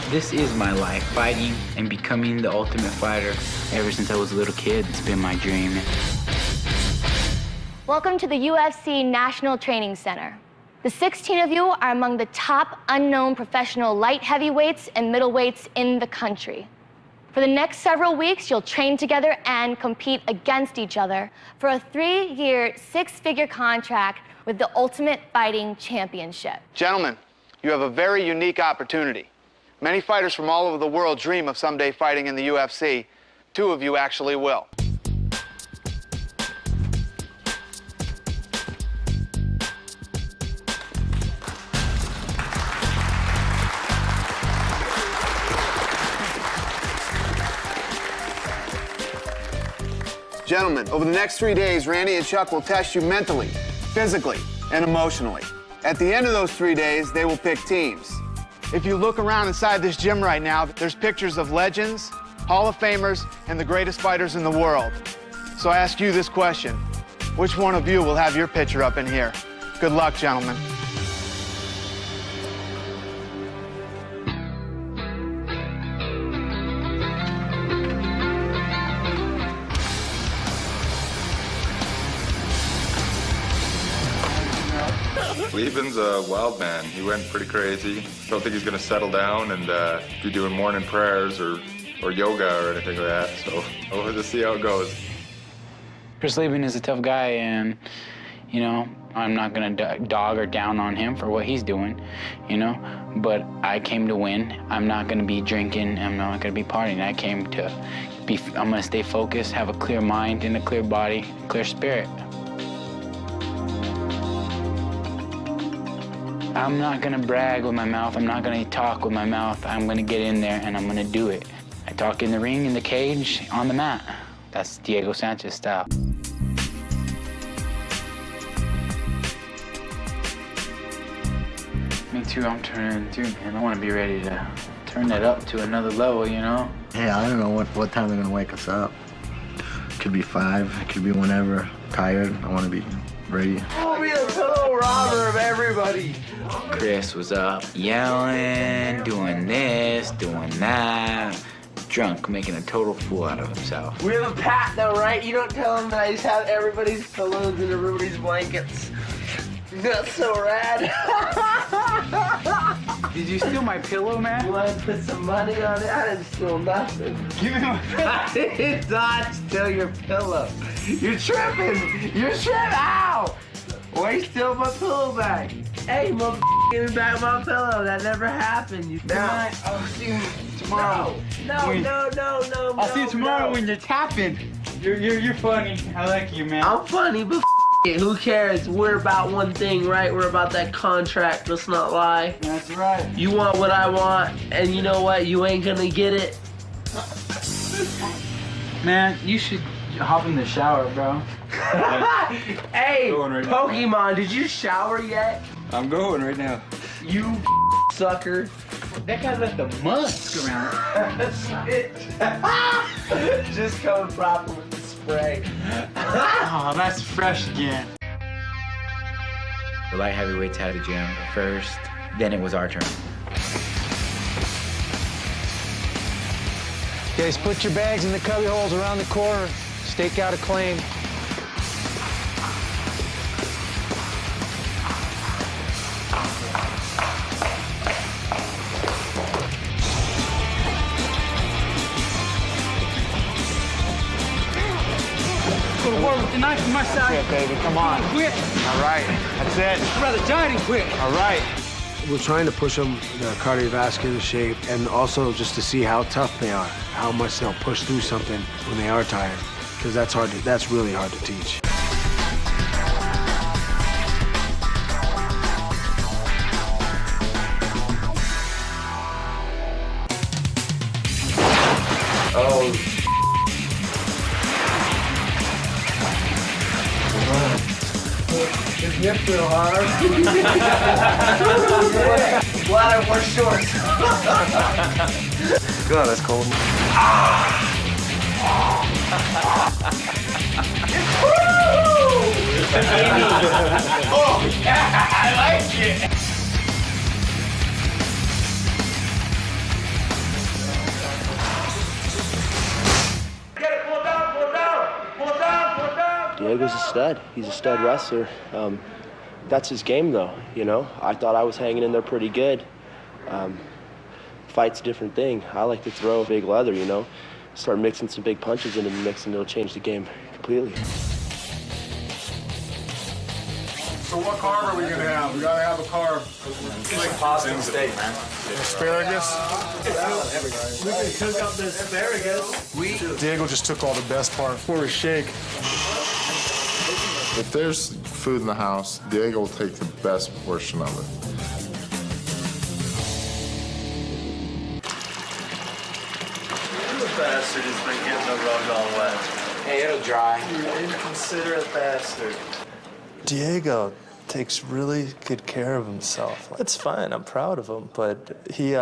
This is my life, fighting and becoming the ultimate fighter. Ever since I was a little kid, it's been my dream. Welcome to the UFC National Training Center. The 16 of you are among the top unknown professional light heavyweights and middleweights in the country. For the next several weeks, you'll train together and compete against each other for a 3-year, 6-figure contract with the Ultimate Fighting Championship. Gentlemen, you have a very unique opportunity. Many fighters from all over the world dream of someday fighting in the UFC. 2 of you actually will. Gentlemen, over the next 3 days, Randy and Chuck will test you mentally, physically, and emotionally. At the end of those 3 days, they will pick teams. If you look around inside this gym right now, there's pictures of legends, Hall of Famers, and the greatest fighters in the world. So I ask you this question: which one of you will have your picture up in here? Good luck, gentlemen. Lieben's a wild man. He went pretty crazy. Don't think he's gonna settle down and be doing morning prayers or yoga or anything like that. So we'll just see how it goes. Chris Lieben is a tough guy, and, you know, I'm not gonna dog or down on him for what he's doing, you know, but I came to win. I'm not gonna be drinking, I'm not gonna be partying. I came to I'm gonna stay focused, have a clear mind and a clear body, clear spirit. I'm not gonna brag with my mouth. I'm not gonna talk with my mouth. I'm gonna get in there and I'm gonna do it. I talk in the ring, in the cage, on the mat. That's Diego Sanchez style. Me too, I'm turning too, man. I wanna be ready to turn that up to another level, you know? Yeah, I don't know what time they're gonna wake us up. Could be 5, it could be whenever. Tired, I wanna be ready. I'll be the pillow robber of everybody. Chris was up yelling, doing this, doing that, drunk, making a total fool out of himself. We have a pact though, right? You don't tell them that I just have everybody's pillows and everybody's blankets. That's so rad. Did you steal my pillow, man? You want to put some money on it? I didn't steal nothing. Give me my pillow. I did not steal your pillow. You're tripping. You're tripping. Ow! Why you steal my pillow back? Hey, motherfucker, give me back my pillow. That never happened. You Tonight, I'll see you tomorrow. No. I'll see you tomorrow when you're tapping. You're funny. I like you, man. I'm funny, but it, who cares? We're about one thing, right? We're about that contract. Let's not lie. That's right. You want what I want, and you know what? You ain't gonna get it. Man, you should hop in the shower, bro. Hey, Going right now. Pokemon, did you shower yet? I'm going right now. You sucker. That guy left the musk around. Just coming proper with the spray. Oh, that's fresh again. The light heavyweights had a gym first, then it was our turn. Guys, put your bags in the cubby holes around the corner. Stake out a claim. Go to war with the knife in my side. That's it, baby, come on. Quit. All right, that's it. I'd rather die than quit. All right. We're trying to push them their cardiovascular shape and also just to see how tough they are, how much they'll push through something when they are tired, because that's really hard to teach. Oh, His hips real hard. Glad I wore shorts. God, that's cold. Oh, yeah, I like it. Diego's a stud. He's a stud wrestler. That's his game, though, you know? I thought I was hanging in there pretty good. Fight's a different thing. I like to throw big leather, you know? Start mixing some big punches into the mix, and it'll change the game completely. So what carb are we gonna have? We gotta have a carb. Like pasta steak, man. Asparagus? We can cook up the asparagus. Diego just took all the best part for a shake. If there's food in the house, Diego will take the best portion of it. You bastard has been getting the rug all wet. Hey, it'll dry. You inconsiderate bastard. Diego takes really good care of himself. It's fine, I'm proud of him, but he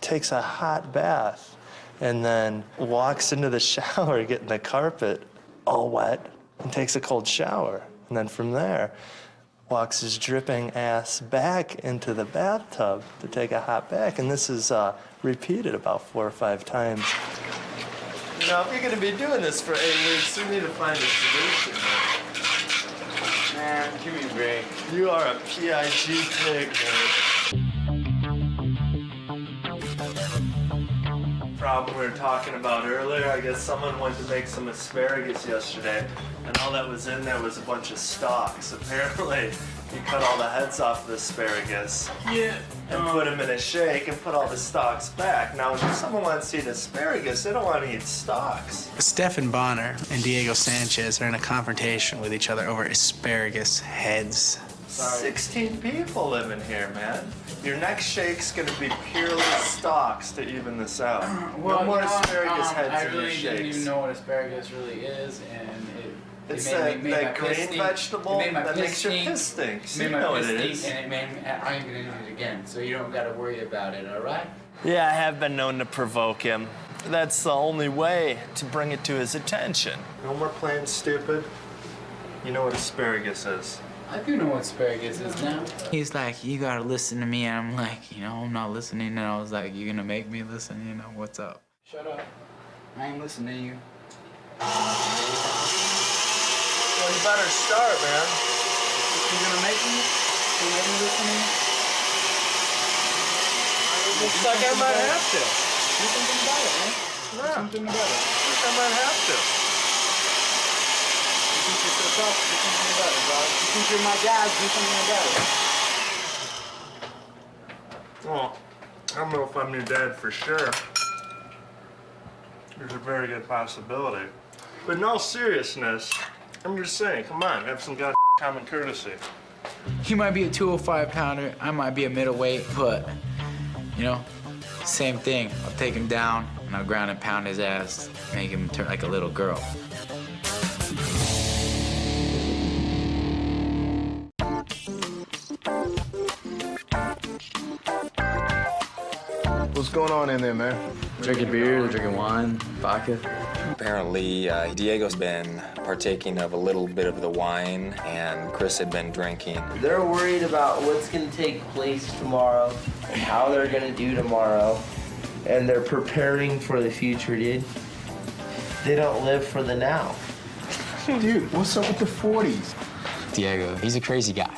takes a hot bath and then walks into the shower getting the carpet all wet and takes a cold shower. And then from there, walks his dripping ass back into the bathtub to take a hot bath. And this is repeated about 4 or 5 times. You know, if you're gonna be doing this for 8 weeks, you need to find a solution. Man, give me a break. You are a PIG pig, man. Problem we were talking about earlier, I guess someone went to make some asparagus yesterday, and all that was in there was a bunch of stalks. Apparently, you cut all the heads off the asparagus and put them in a shake and put all the stalks back. Now, if someone wants to eat asparagus, they don't want to eat stalks. Stefan Bonner and Diego Sanchez are in a confrontation with each other over asparagus heads. 16 people live in here, man. Your next shake's gonna be purely stalks to even this out. Well, no more you know, asparagus heads I in your really shakes. didn't even know what asparagus really is, and It's made my that piss green stink. vegetable It made my that piss makes your stink. piss stink. So Made you my know what piss it stink, is. and it made me, I ain't gonna do it again, so you don't gotta worry about it, all right? Yeah, I have been known to provoke him. That's the only way to bring it to his attention. No more playing stupid. You know what asparagus is. I do know what asparagus is now. He's like, you gotta listen to me, and I'm like, I'm not listening, and I was like, you're gonna make me listen, what's up? Shut up. I ain't listening to you. Well, you better start, man. You gonna make me? You make me listen to you? Looks like I might have to. Do something about it, man. Do something about it. Looks like I might have to. You think you're so tough? Do something about it, bro. You think you're my dad? Do something about it. Well, I don't know if I'm your dad for sure. There's a very good possibility. But in all seriousness, I'm just saying, come on, have some goddamn common courtesy. He might be a 205 pounder, I might be a middleweight, but, same thing. I'll take him down and I'll ground and pound his ass, make him turn like a little girl. What's going on in there, man? Drinking beer, drinking wine, vodka. Apparently, Diego's been partaking of a little bit of the wine, and Chris had been drinking. They're worried about what's going to take place tomorrow and how they're going to do tomorrow. And they're preparing for the future, dude. They don't live for the now. Dude, what's up with the 40s? Diego, he's a crazy guy.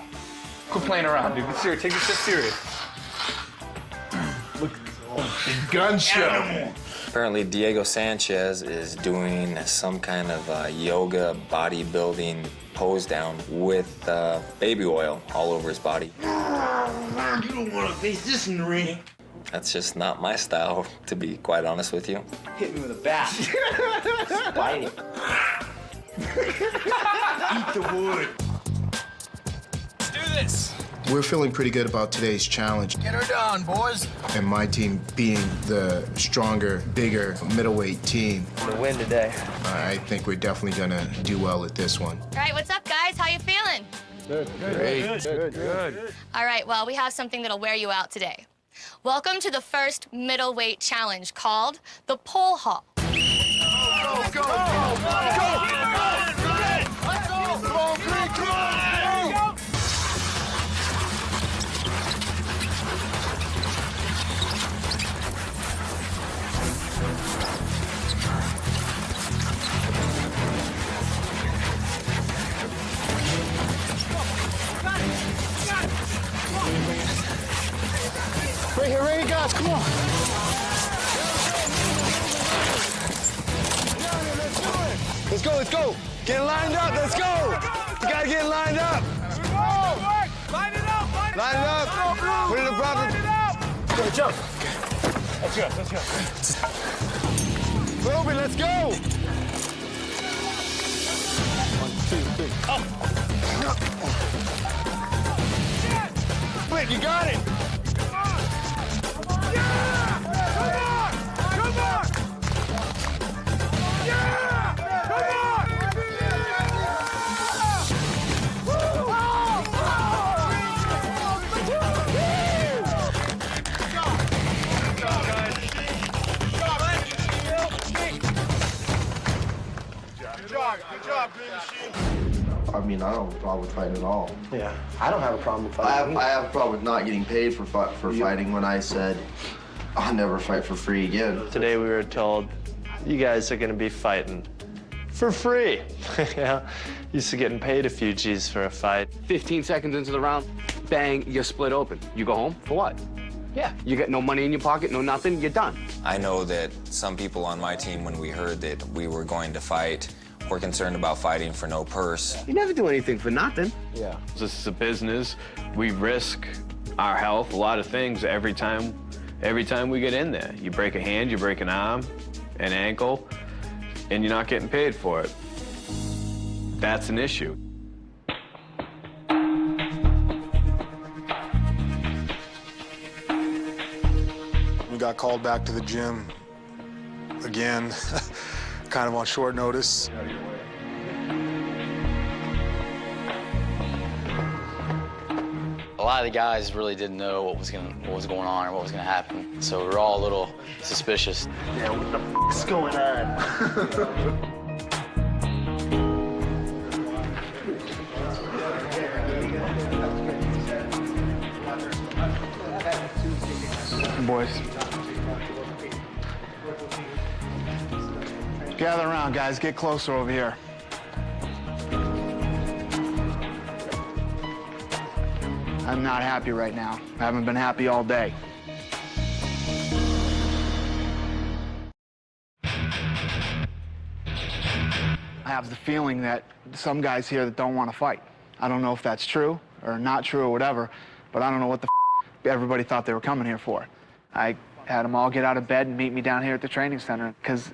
Quit playing around, dude. Get serious. Take this shit serious. Look, gun show. Apparently, Diego Sanchez is doing some kind of yoga bodybuilding pose down with baby oil all over his body. You don't want to face this in the ring. That's just not my style, to be quite honest with you. Hit me with a bat. Spine it. Eat the wood. Let's do this. We're feeling pretty good about today's challenge. Get her done, boys. And my team being the stronger, bigger middleweight team. I'm gonna win today. I think we're definitely gonna do well at this one. All right, what's up, guys? How you feeling? Good. All right, well, we have something that'll wear you out today. Welcome to the first middleweight challenge called the Pole Haul. guys, come on. Let's go, let's go. Get lined up, let's go. You gotta get lined up. Line it up, Line it up. Put it in the proper. Go, jump. Let's go, let's go. Ruben, let's go. 1, 2, 3. Up. Wait, you got it. I mean, I don't have a problem with fighting at all. Yeah, I don't have a problem with fighting. I have a problem with not getting paid for fighting when I said I'll never fight for free again. Today we were told, you guys are going to be fighting for free. Yeah, used to getting paid a few G's for a fight. 15 seconds into the round, bang, you're split open. You go home for what? Yeah, you get no money in your pocket, no nothing, you're done. I know that some people on my team, when we heard that we were going to fight, were concerned about fighting for no purse. You never do anything for nothing. Yeah. This is a business. We risk our health, a lot of things every time we get in there. You break a hand, you break an arm, an ankle, and you're not getting paid for it. That's an issue. We got called back to the gym again, kind of on short notice. A lot of the guys really didn't know what was going on or what was gonna happen, so we were all a little suspicious. Yeah, what the f***'s going on? Boys. Gather around, guys. Get closer over here. I'm not happy right now. I haven't been happy all day. I have the feeling that some guys here that don't want to fight. I don't know if that's true or not true or whatever, but I don't know what the f everybody thought they were coming here for. I had them all get out of bed and meet me down here at the training center because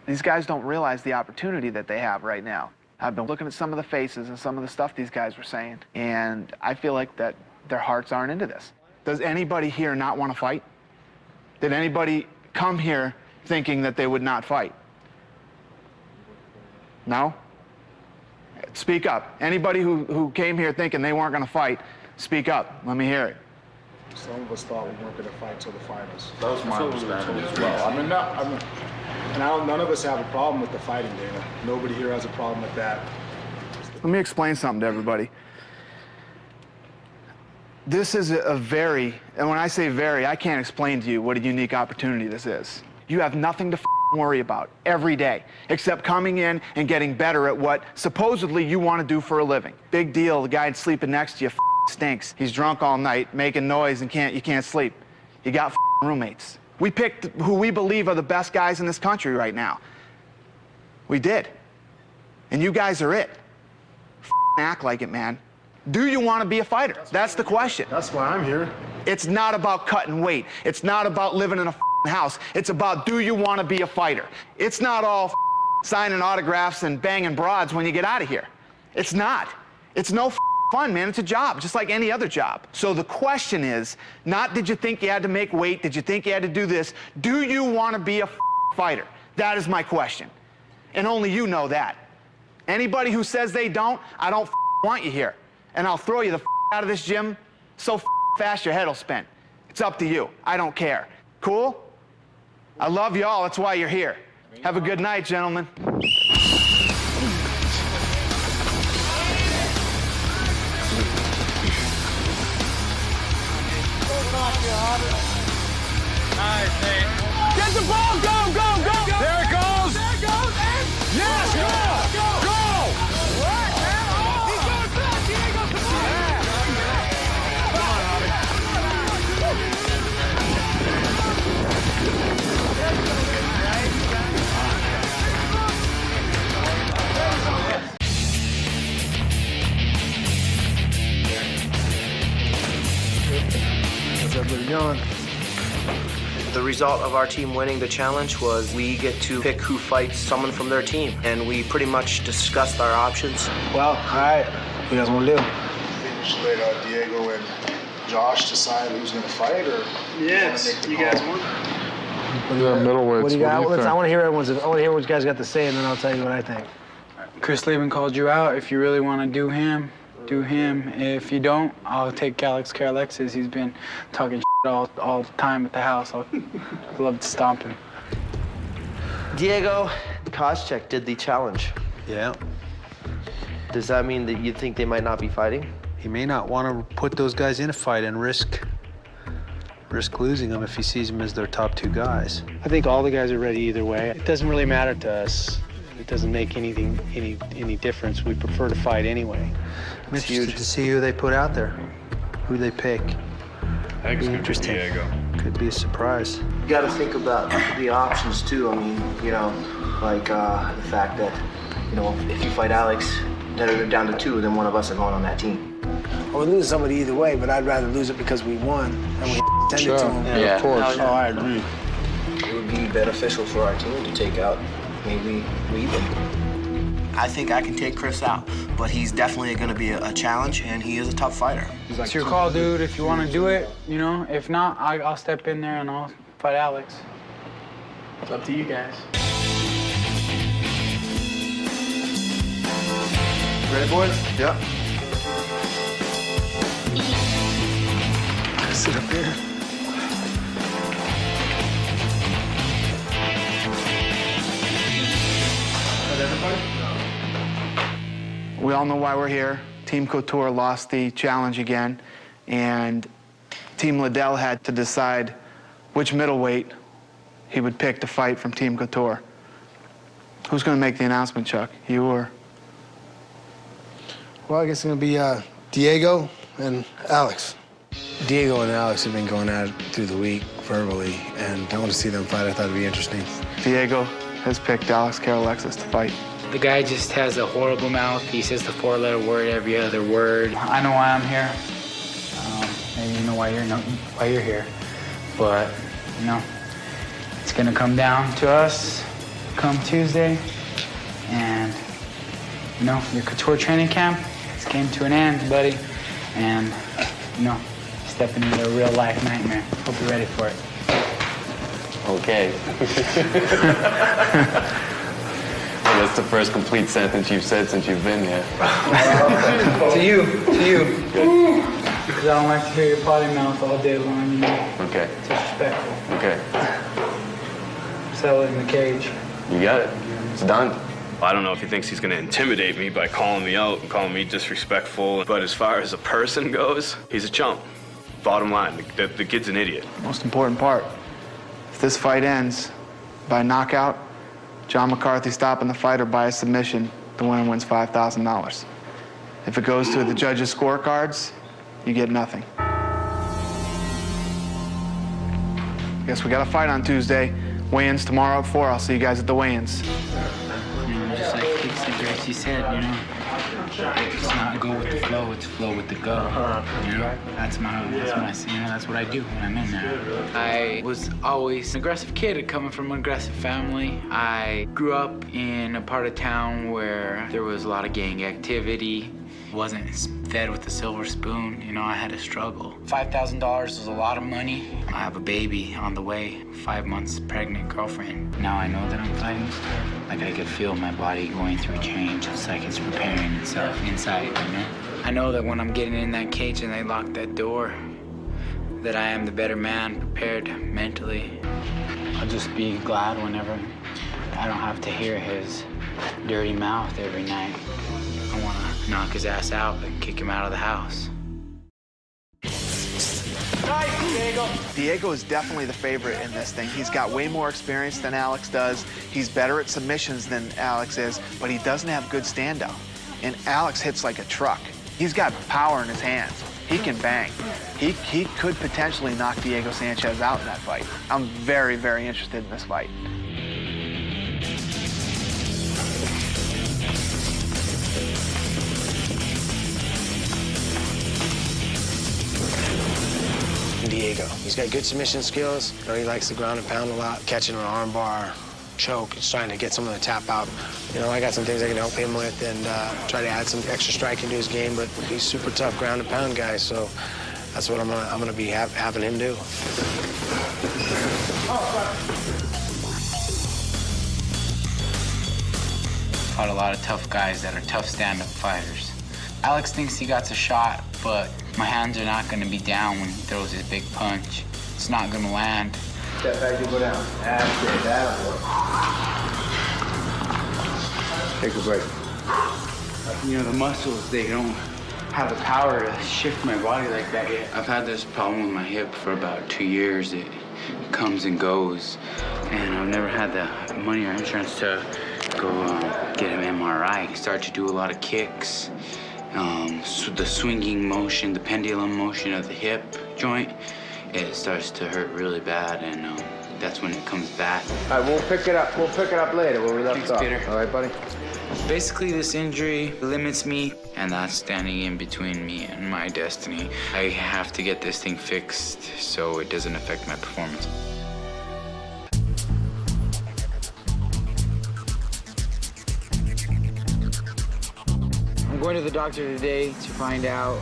these guys don't realize the opportunity that they have right now. I've been looking at some of the faces and some of the stuff these guys were saying, and I feel like that their hearts aren't into this. Does anybody here not want to fight? Did anybody come here thinking that they would not fight? No? Speak up. Anybody who came here thinking they weren't going to fight, speak up. Let me hear it. Some of us thought we weren't going to fight till the finals. That was my understanding as well. None of us have a problem with the fighting, Dana. Nobody here has a problem with that. Let me explain something to everybody. This is a very, and when I say very, I can't explain to you what a unique opportunity this is. You have nothing to worry about every day, except coming in and getting better at what supposedly you want to do for a living. Big deal, the guy sleeping next to you stinks. He's drunk all night, making noise, and you can't sleep. You got roommates. We picked who we believe are the best guys in this country right now. We did. And you guys are it. Act like it, man. Do you want to be a fighter? That's the question. That's why I'm here. It's not about cutting weight. It's not about living in a house. It's about, do you want to be a fighter? It's not all signing autographs and banging broads when you get out of here. It's not. It's no fun, man. It's a job, just like any other job. So the question is, not did you think you had to make weight? Did you think you had to do this? Do you want to be a fighter? That is my question. And only you know that. Anybody who says they don't, I don't want you here. And I'll throw you the out of this gym so fast your head will spin. It's up to you. I don't care. Cool? I love you all. That's why you're here. Have a good night, gentlemen. Nice, Nate. Get the ball! Go, go, go! There it goes! There it goes! And yes, go! Go! Go! What? He's going fast! Diego, come on! Come on, Robbie. get it going. The result of our team winning the challenge was we get to pick who fights someone from their team, and we pretty much discussed our options. Well, all right. What do you guys want to do? Just let Diego and Josh decide who's going to fight, or Yes, you guys want? What do you got? Middleweights, What do you got? what do you think? I want to hear everyone's. I want to hear what you guys got to say, and then I'll tell you what I think. Chris Laban called you out. If you really want to do him, do him. If you don't, I'll take Alex Alexis. He's been talking shit all the time at the house. I'd love to stomp him. Diego Koscheck did the challenge. Yeah. Does that mean that you think they might not be fighting? He may not want to put those guys in a fight and risk losing them if he sees them as their top two guys. I think all the guys are ready either way. It doesn't really matter to us. It doesn't make any difference. We prefer to fight anyway. I'm interested to see who they put out there, who they pick. I think it's interesting. Diego. Could be a surprise. You got to think about the options too. I mean, like the fact that, if you fight Alex, then they're down to 2, then one of us are going on that team. I would lose somebody either way, but I'd rather lose it because we won and we tended to them. Yeah, of course. Oh, I agree. It would be beneficial for our team to take out maybe Weedman. I think I can take Chris out, but he's definitely going to be a challenge, and he is a tough fighter. It's your call, dude. If you want to do it, If not, I'll step in there and I'll fight Alex. It's up to you guys. Ready, boys? Yep. Sit up here. We all know why we're here. Team Couture lost the challenge again, and Team Liddell had to decide which middleweight he would pick to fight from Team Couture. Who's going to make the announcement, Chuck? You or? Well, I guess it's going to be Diego and Alex. Diego and Alex have been going at it through the week verbally, and I want to see them fight. I thought it'd be interesting. Diego has picked Alex Alexis to fight. The guy just has a horrible mouth. He says the 4-letter word every other word. I know why I'm here. Maybe you know why you're here. But, it's gonna come down to us come Tuesday. And, your Couture training camp, it's came to an end, buddy. And, stepping into a real life nightmare. Hope you're ready for it. Okay. Well, that's the first complete sentence you've said since you've been here. To you. Because I don't like to hear your potty mouth all day long, Okay. It's disrespectful. Okay. Settle it in the cage. You got it. It's done. I don't know if he thinks he's going to intimidate me by calling me out and calling me disrespectful, but as far as a person goes, he's a chump. Bottom line, the kid's an idiot. Most important part, if this fight ends by knockout, John McCarthy stopping the fight or by a submission, the winner wins $5,000. If it goes to the judges' scorecards, you get nothing. Guess we got a fight on Tuesday. Weigh-ins tomorrow at 4. I'll see you guys at the weigh-ins. Just like Kingston Gracie said, it's not go with the flow, it's flow with the go. That's what I do when I'm in there. I was always an aggressive kid coming from an aggressive family. I grew up in a part of town where there was a lot of gang activity. Wasn't fed with a silver spoon, I had to struggle. $5,000 was a lot of money. I have a baby on the way, 5 months pregnant girlfriend. Now I know that I'm fighting. Like I could feel my body going through change. It's like it's preparing itself inside, I know that when I'm getting in that cage and they lock that door, that I am the better man, prepared mentally. I'll just be glad whenever I don't have to hear his dirty mouth every night. I want to knock his ass out and kick him out of the house. Diego is definitely the favorite in this thing. He's got way more experience than Alex does. He's better at submissions than Alex is, but he doesn't have good stand-out. And Alex hits like a truck. He's got power in his hands. He can bang. He could potentially knock Diego Sanchez out in that fight. I'm very, very interested in this fight. Diego Diego. He's got good submission skills. You know, he likes to ground and pound a lot, catching an arm bar, choke, just trying to get some of the tap out. You know, I got some things I can help him with and try to add some extra striking to his game, but he's super tough ground and pound guy, so that's what I'm gonna be having him do. Fought a lot of tough guys that are tough stand-up fighters. Alex thinks he got a shot, but my hands are not gonna be down when he throws his big punch. It's not gonna land. Step back, you go down. That's it, that'll work. Take a break. You know, the muscles, they don't have the power to shift my body like that yet. I've had this problem with my hip for about 2 years. It comes and goes, and I've never had the money or insurance to go get an MRI. Start to do a lot of kicks. So the swinging motion, the pendulum motion of the hip joint, it starts to hurt really bad, and that's when it comes back. All right, we'll pick it up. We'll pick it up later where we left off. Peter. All right, buddy? Basically, this injury limits me, and that's standing in between me and my destiny. I have to get this thing fixed so it doesn't affect my performance. I'm going to the doctor today to find out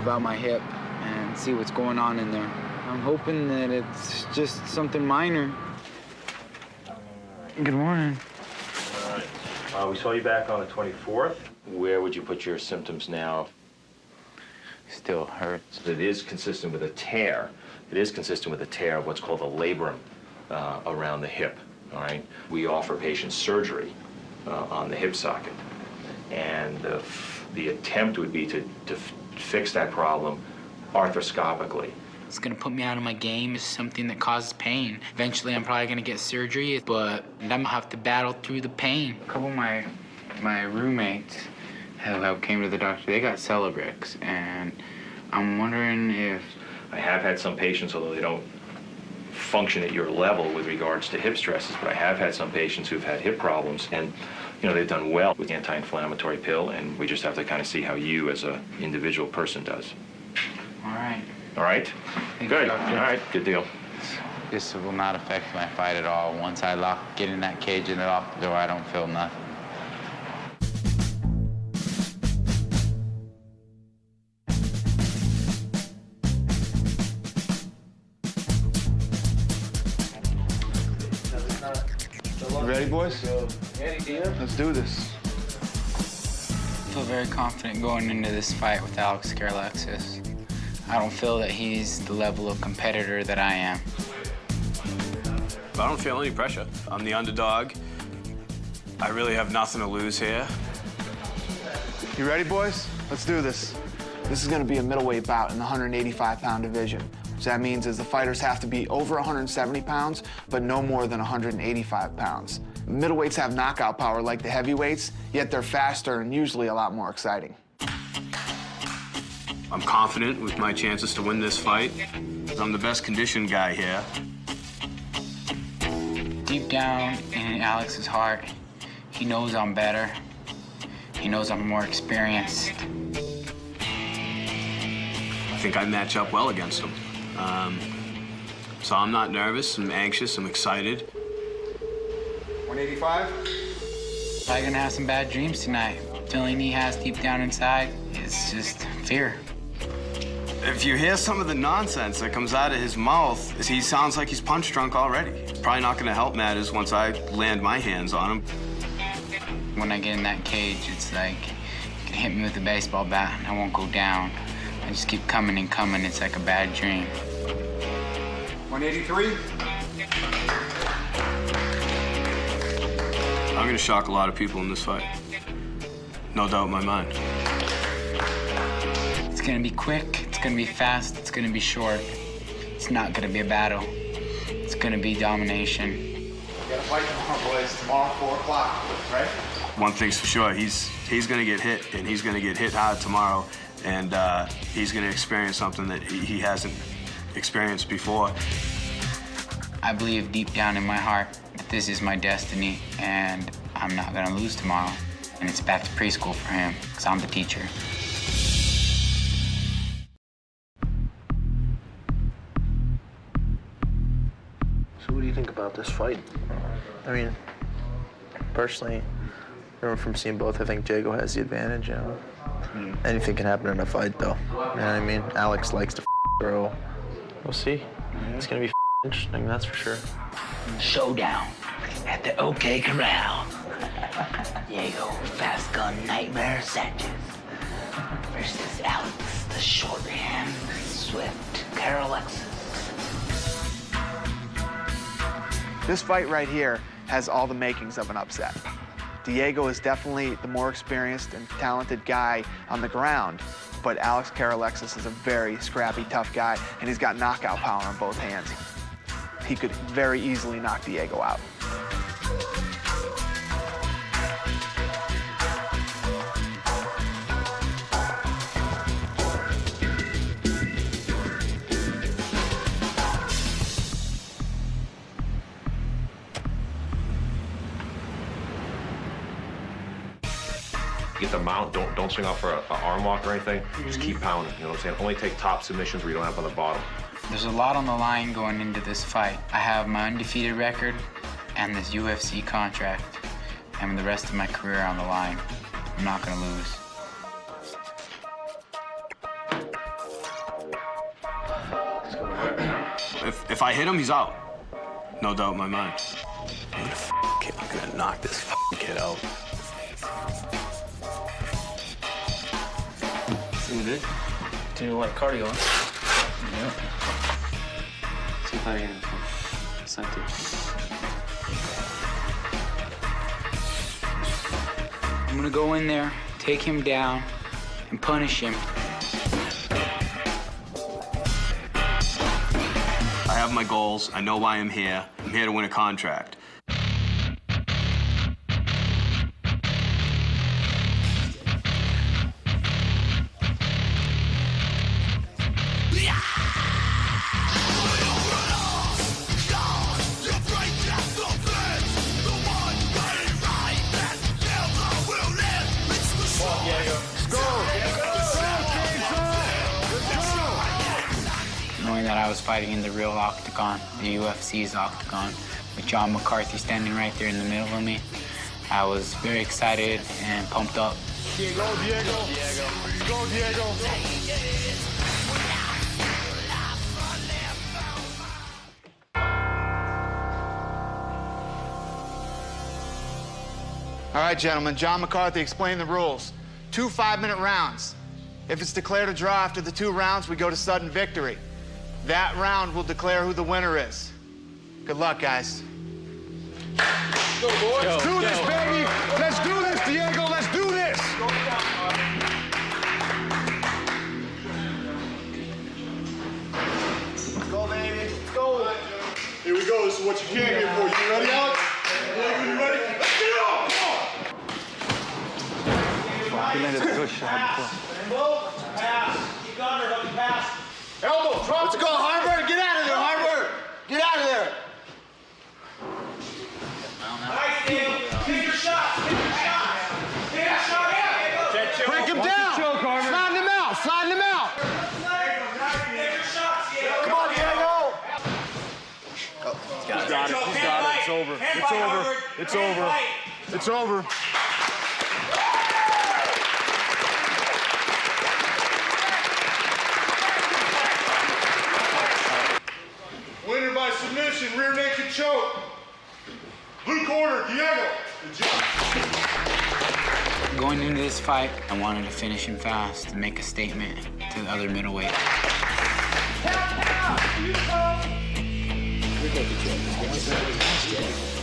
about my hip and see what's going on in there. I'm hoping that it's just something minor. Good morning. All right. We saw you back on the 24th. Where would you put your symptoms now? Still hurts. It is consistent with a tear. It is consistent with a tear of what's called a labrum around the hip, all right? We offer patients surgery on the hip socket. And the attempt would be to fix that problem arthroscopically. It's gonna put me out of my game. It's something that causes pain. Eventually, I'm probably gonna get surgery, but I'm gonna have to battle through the pain. A couple of my roommates who came to the doctor, they got Celebrex, and I'm wondering if... I have had some patients, although they don't function at your level with regards to hip stresses, but I have had some patients who've had hip problems, and you know, they've done well with the anti-inflammatory pill, and we just have to kind of see how you as an individual person does. All right. All right? Good. All right, good deal. This will not affect my fight at all. Once I get in that cage and lock the door, I don't feel nothing. Ready, boys? Let's do this. I feel very confident going into this fight with Alex Alexis. I don't feel that he's the level of competitor that I am. I don't feel any pressure. I'm the underdog. I really have nothing to lose here. You ready, boys? Let's do this. This is going to be a middleweight bout in the 185-pound division. What that means is the fighters have to be over 170 pounds, but no more than 185 pounds. Middleweights have knockout power like the heavyweights, yet they're faster and usually a lot more exciting. I'm confident with my chances to win this fight. I'm the best conditioned guy here. Deep down in Alex's heart, he knows I'm better. He knows I'm more experienced. I think I match up well against him. So I'm not nervous, I'm anxious, I'm excited. 185? Probably gonna have some bad dreams tonight. Feeling he has deep down inside is just fear. If you hear some of the nonsense that comes out of his mouth, he sounds like he's punch drunk already. It's probably not gonna help matters once I land my hands on him. When I get in that cage, it's like you can hit me with a baseball bat and I won't go down. I just keep coming and coming. It's like a bad dream. 183? I'm gonna shock a lot of people in this fight. No doubt in my mind. It's gonna be quick, it's gonna be fast, it's gonna be short. It's not gonna be a battle. It's gonna be domination. We got a fight tomorrow, boys. Tomorrow, 4 o'clock, right? One thing's for sure, he's gonna get hit, and he's gonna get hit hard tomorrow, and he's gonna experience something that he hasn't experienced before. I believe deep down in my heart that this is my destiny, and I'm not gonna lose tomorrow. And it's back to preschool for him, because I'm the teacher. So what do you think about this fight? I mean, personally, from seeing both, I think Diego has the advantage, you know. Anything can happen in a fight, though. You know what I mean? Alex likes to throw. We'll see. It's gonna be interesting, that's for sure. Showdown at the OK Corral. Diego Fast Gun Nightmare Sanchez versus Alex the Shorthand Swift Alexis. This fight right here has all the makings of an upset. Diego is definitely the more experienced and talented guy on the ground, but Alex Alexis is a very scrappy, tough guy, and he's got knockout power on both hands. He could very easily knock Diego out. Get the mount, don't swing off for an arm lock or anything. Just keep pounding, you know what I'm saying? Only take top submissions where you don't have on the bottom. There's a lot on the line going into this fight. I have my undefeated record and this UFC contract, and the rest of my career on the line. I'm not gonna lose. If I hit him, he's out. No doubt in my mind. I'm gonna knock this kid out. See this? Do a lot of cardio. Yep. See if I can Sanchez. I'm gonna go in there, take him down, and punish him. I have my goals. I know why I'm here. I'm here to win a contract. Knowing that I was fighting in the real octagon, the UFC's octagon, with John McCarthy standing right there in the middle of me, I was very excited and pumped up. Diego, Diego. Go, Diego. All right, gentlemen, John McCarthy explained the rules. 2 5-minute rounds. If it's declared a draw after the 2 rounds, we go to sudden victory. That round will declare who the winner is. Good luck, guys. Go, boys. Let's do this, baby. Let's do this, Diego. Let's do this. Let's go, baby. Let's go. Here we go. This is what you came here for. You ready, Alex? Diego, you ready? Let's get it on. Come on. He landed a good shot before. Pass. Keep under. Let me pass. Elbow. Drop. Let's go, Harvard. Get out of there, Harvard. Get out of there. Nice, Diego. Take your shots. Take your shots. Take your shot. Yeah. Break him down. Slide him out. Slide him out. Take your shots, Diego. Come on, Diego. He's got it. He's got it. It's over. It's over. It's over. It's over. Winner by submission, rear naked choke. Blue corner, Diego. Good job. Going into this fight, I wanted to finish him fast and make a statement to the other middleweight.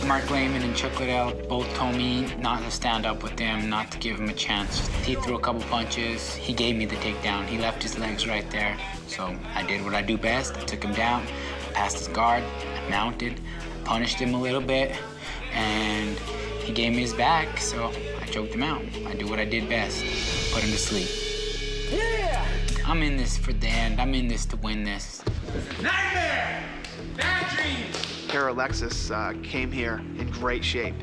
Mark Lehman and Chuck Liddell both told me not to stand up with them, not to give him a chance. He threw a couple punches. He gave me the takedown. He left his legs right there. So I did what I do best. I took him down, passed his guard, I mounted, punished him a little bit, and he gave me his back, so I choked him out. I do what I did best, put him to sleep. Yeah! I'm in this for the end. I'm in this to win this. Nightmare! Bad dreams! Alexis came here in great shape,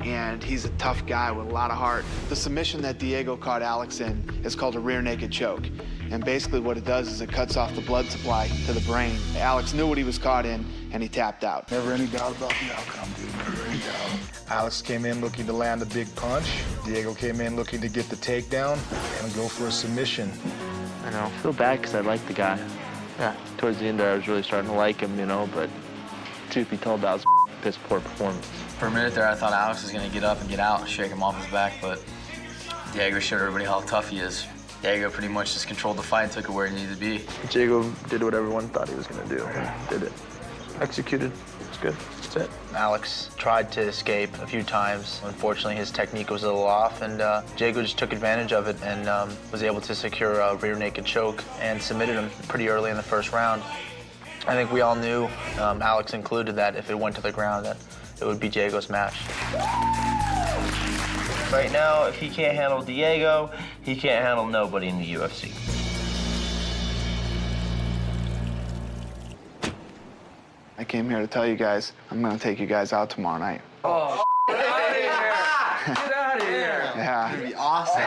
and he's a tough guy with a lot of heart. The submission that Diego caught Alex in is called a rear naked choke, And basically what it does is it cuts off the blood supply to the brain. Alex knew what he was caught in, and he tapped out. Never any doubt about the outcome, dude. Never any doubt. Alex came in looking to land a big punch. Diego came in looking to get the takedown and go for a submission. I know. I feel bad because I like the guy. Yeah. Towards the end there, I was really starting to like him, you know, but truth be told, that was a piss poor performance. For a minute there, I thought Alex was going to get up and get out and shake him off his back, but Diego showed everybody how tough he is. Diego pretty much just controlled the fight and took it where he needed to be. Diego did what everyone thought he was going to do. Did it. Executed. It's good. That's it. Alex tried to escape a few times. Unfortunately, his technique was a little off, and Diego just took advantage of it and was able to secure a rear naked choke and submitted him pretty early in the first round. I think we all knew, Alex included, that if it went to the ground, that it would be Diego's match. Right now, if he can't handle Diego, he can't handle nobody in the UFC. I came here to tell you guys I'm gonna take you guys out tomorrow night. Oh, get out of here! Get out of here! Yeah. It's gonna be awesome.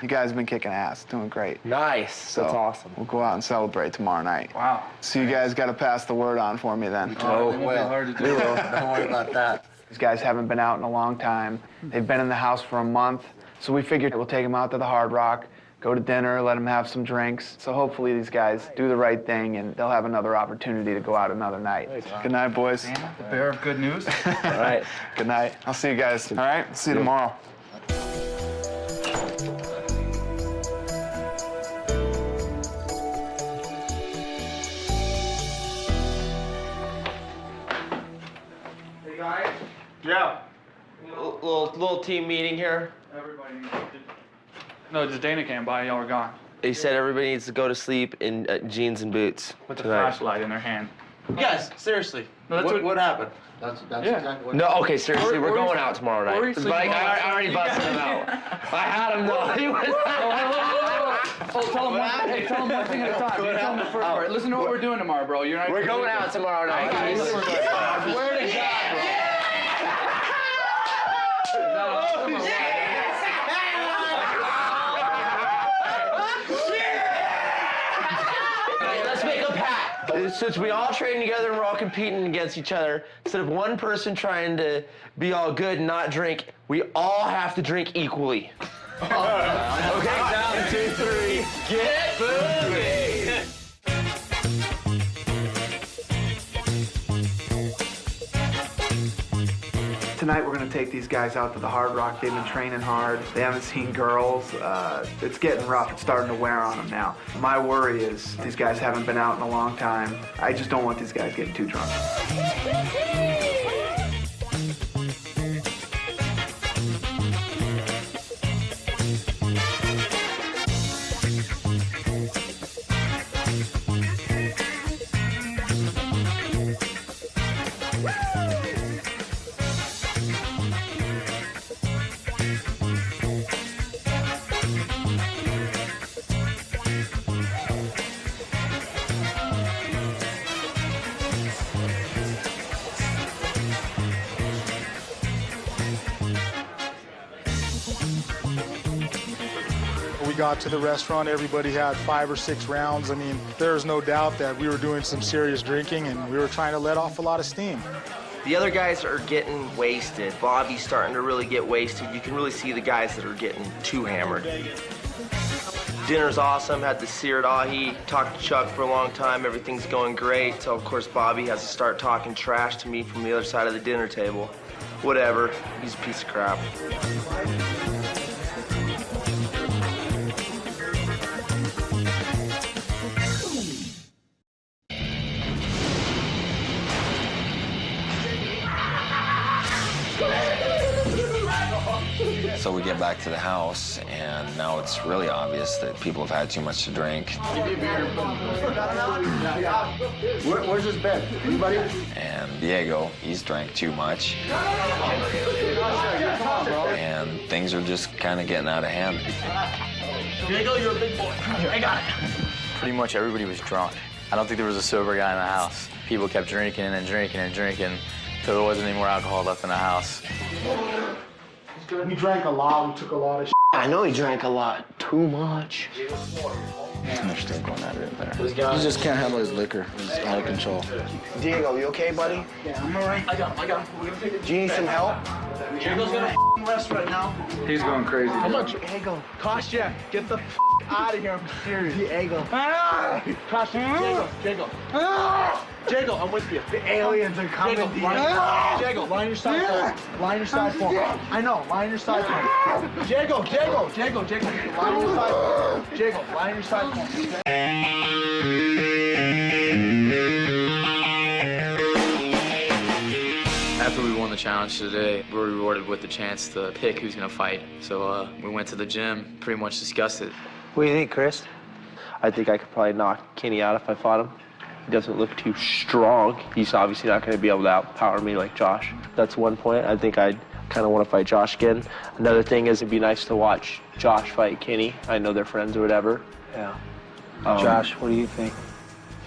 You guys have been kicking ass, doing great. Nice. So That's awesome. We'll go out and celebrate tomorrow night. Wow. So you guys got to pass the word on for me then. Oh, we will. We will. Don't worry about that. These guys haven't been out in a long time. They've been in the house for a month. So we figured we'll take them out to the Hard Rock, go to dinner, let them have some drinks. So hopefully these guys do the right thing and they'll have another opportunity to go out another night. Good night, boys. The bearer of good news. All right. Good night. I'll see you guys. All right. See you tomorrow. Yeah. Little team meeting here. Everybody. No, just Dana came by. Y'all were gone. They said everybody needs to go to sleep in jeans and boots With a tonight. flashlight in their hand. Yes, seriously. No, that's What happened? That's Yeah. exactly what No, okay, seriously, we're going out tomorrow where are you night. sleeping Like, tomorrow? I already busted him out. I had him though. He was. Oh, tell him one, hey, tell him one thing at a time. You tell him the first part. Listen to what we're doing tomorrow, bro. You're not. We're going out tomorrow night, guys. I swear to God, bro. Let's make a pact. Since we all train together and we're all competing against each other, instead of one person trying to be all good and not drink, we all have to drink equally. Okay, 1, 2, 3, get moving! Tonight we're going to take these guys out to the Hard Rock. They've been training hard. They haven't seen girls. It's getting rough. It's starting to wear on them now. My worry is these guys haven't been out in a long time. I just don't want these guys getting too drunk. We got to the restaurant, everybody had 5 or 6 rounds. I mean, there's no doubt that we were doing some serious drinking and we were trying to let off a lot of steam. The other guys are getting wasted. Bobby's starting to really get wasted. You can really see the guys that are getting too hammered. Dinner's awesome, had the seared ahi, talked to Chuck for a long time, everything's going great. So of course Bobby has to start talking trash to me from the other side of the dinner table. Whatever, he's a piece of crap. So we get back to the house, and now it's really obvious that people have had too much to drink. Where's his bed? Anybody? And Diego, he's drank too much. And things are just kind of getting out of hand. Diego, you're a big boy. Here, I got it. Pretty much everybody was drunk. I don't think there was a sober guy in the house. People kept drinking and drinking and drinking until there wasn't any more alcohol left in the house. We drank a lot, we took a lot of shit. I know he drank a lot. Too much. And they're still going at it there. He just can't handle his liquor. He's out of control. Diego, you okay, buddy? Yeah, I'm all right. I got him. Do you need some help? Diego's gonna rest right now. He's going crazy. How much? Diego, Kostya, get the out of here. I'm serious. Diego. Kostya, Diego. Diego, I'm with you. The aliens are coming. Diego, line your side for him. Line your side for him. I know, line your side for him. Diego, line your side for him. Diego, line your side for him. After we won the challenge today, we were rewarded with the chance to pick who's gonna fight. So we went to the gym, pretty much discussed it. What do you think, Chris? I think I could probably knock Kenny out if I fought him. He doesn't look too strong. He's obviously not going to be able to outpower me like Josh. That's one point. I think I'd kind of want to fight Josh again. Another thing is it'd be nice to watch Josh fight Kenny. I know they're friends or whatever. Yeah. Josh, what do you think?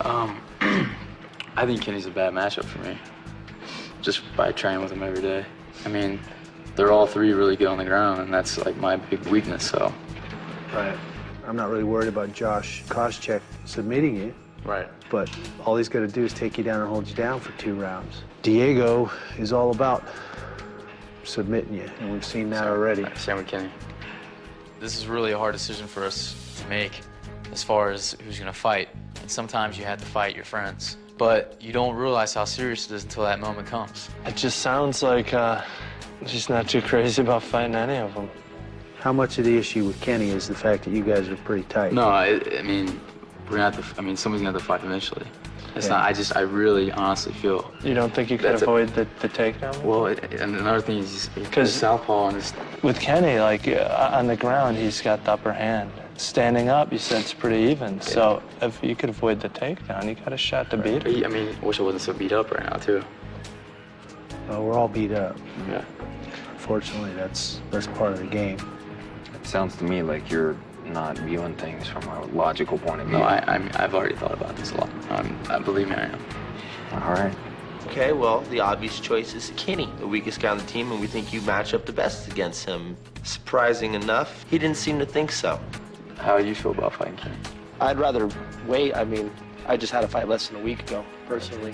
I think Kenny's a bad matchup for me, just by training with him every day. I mean, they're all three really good on the ground, and that's like my big weakness, so. Right. I'm not really worried about Josh Koscheck submitting you. Right. But all he's got to do is take you down and hold you down for 2 rounds. Diego is all about submitting you, and we've seen that already. Same with Kenny. This is really a hard decision for us to make as far as who's going to fight. And sometimes you have to fight your friends. But you don't realize how serious it is until that moment comes. It just sounds like she's not too crazy about fighting any of them. How much of the issue with Kenny is the fact that you guys are pretty tight? No, I mean, we're gonna have to. I mean, somebody's gonna have to fight eventually. It's not. I really, honestly feel. You don't think you could avoid the takedown? Well, and another thing is because southpaw and with Kenny, like on the ground, he's got the upper hand. Standing up, you said it's pretty even. So if you could avoid the takedown, you got a shot to beat him. I mean, I wish I wasn't so beat up right now too. Well, we're all beat up. Yeah. Unfortunately, that's part of the game. It sounds to me like you're not viewing things from a logical point of view. No, I've already thought about this a lot. Believe me, I am. All right. Okay, well, the obvious choice is Kenny, the weakest guy on the team, and we think you match up the best against him. Surprising enough, he didn't seem to think so. How do you feel about fighting Kenny? I'd rather wait. I mean, I just had a fight less than a week ago, personally.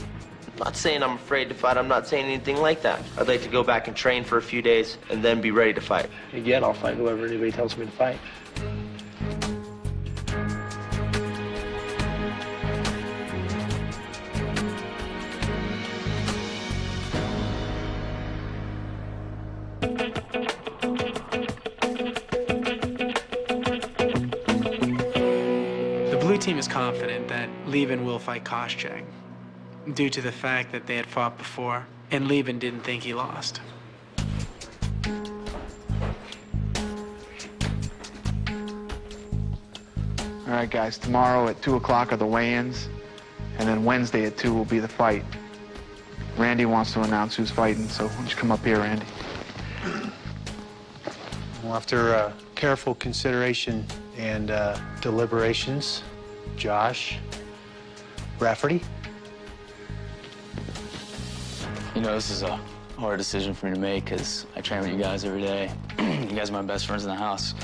I'm not saying I'm afraid to fight. I'm not saying anything like that. I'd like to go back and train for a few days and then be ready to fight. Again, I'll fight whoever anybody tells me to fight. The blue team is confident that Levin will fight Koscheck due to the fact that they had fought before and Levin didn't think he lost. All right, guys, tomorrow at 2 o'clock are the weigh-ins, and then Wednesday at 2 will be the fight. Randy wants to announce who's fighting, so why don't you come up here, Randy? Well, after careful consideration and deliberations, Josh Rafferty. You know, this is a hard decision for me to make because I train with you guys every day. You guys are my best friends in the house.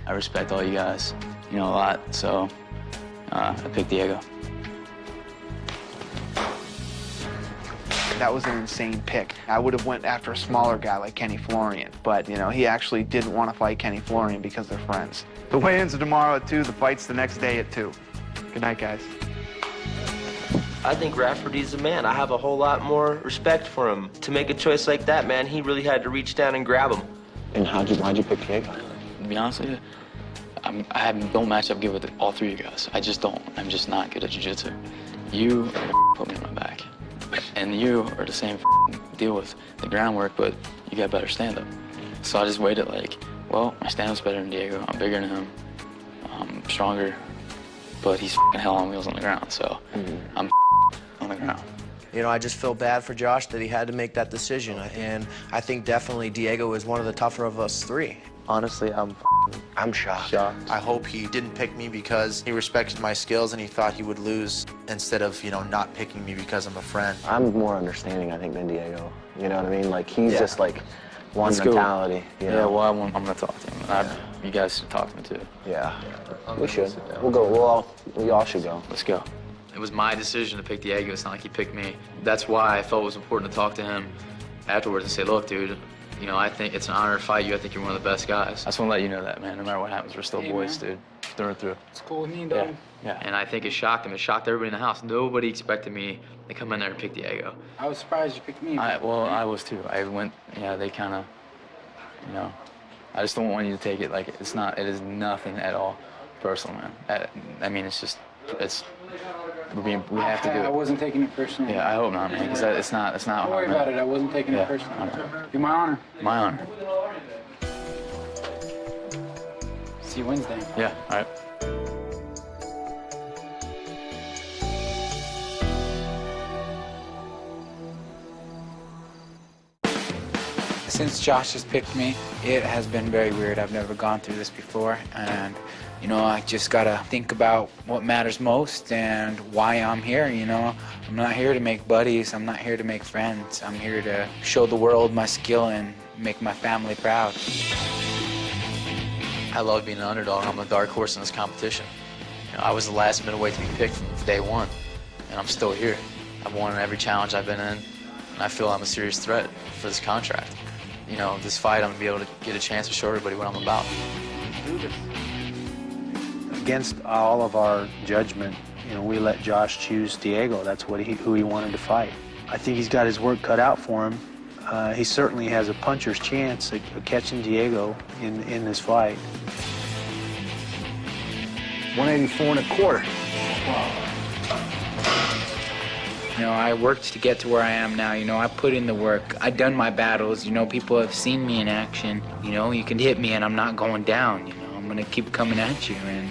I respect all you guys, a lot, so I picked Diego. That was an insane pick. I would have went after a smaller guy like Kenny Florian, but, he actually didn't want to fight Kenny Florian because they're friends. The weigh-ins are tomorrow at 2, the fight's the next day at 2. Good night, guys. I think Rafferty's the man. I have a whole lot more respect for him. To make a choice like that, man, he really had to reach down and grab him. And why'd you pick Diego? To be honest with you, I don't match up good with all three of you guys. I just don't. I'm just not good at jiu-jitsu. You put me on my back. And you are the same deal with the groundwork, but you got better stand-up. So I just waited well, my stand-up's better than Diego. I'm bigger than him. I'm stronger, but he's hell on wheels on the ground, so I'm on the ground. I just feel bad for Josh that he had to make that decision, and I think definitely Diego is one of the tougher of us three. Honestly, I'm shocked. I hope he didn't pick me because he respected my skills and he thought he would lose instead of, not picking me because I'm a friend. I'm more understanding, I think, than Diego. You know what I mean? He's just one Let's go. mentality. Yeah, well, I'm going to talk to him. You guys should talk to me too. Yeah, we should. We'll go. We all should go. Let's go. It was my decision to pick Diego. It's not like he picked me. That's why I felt it was important to talk to him afterwards and say, look, dude, you know, I think it's an honor to fight you. I think you're one of the best guys. I just want to let you know that, man. No matter what happens, we're still boys, dude. Through and through. It's cool with me, dog. Yeah. And I think it shocked him. It shocked everybody in the house. Nobody expected me to come in there and pick Diego. I was surprised you picked me. Well, I was too. I went, yeah, they kind of, you know, I just don't want you to take it like it is nothing at all personal, man. I mean, it's just, we have to do it. I wasn't taking it personally. Yeah, I hope not, man, because it's not. Don't worry about it. I wasn't taking it personally. You're my honor. My honor. See you Wednesday. Yeah, all right. Since Josh has picked me, it has been very weird. I've never gone through this before, and you know, I just gotta think about what matters most and why I'm here, you know. I'm not here to make buddies, I'm not here to make friends. I'm here to show the world my skill and make my family proud. I love being an underdog. I'm a dark horse in this competition. You know, I was the last middleweight to be picked from day one, and I'm still here. I've won every challenge I've been in, and I feel I'm a serious threat for this contract. You know, this fight, I'm gonna be able to get a chance to show everybody what I'm about. Against all of our judgment, you know, we let Josh choose Diego. That's who he wanted to fight. I think he's got his work cut out for him. He certainly has a puncher's chance of catching Diego in this fight. 184 1/4. You know, I worked to get to where I am now. You know, I put in the work. I've done my battles. You know, people have seen me in action. You know, you can hit me and I'm not going down. You know, I'm gonna keep coming at you and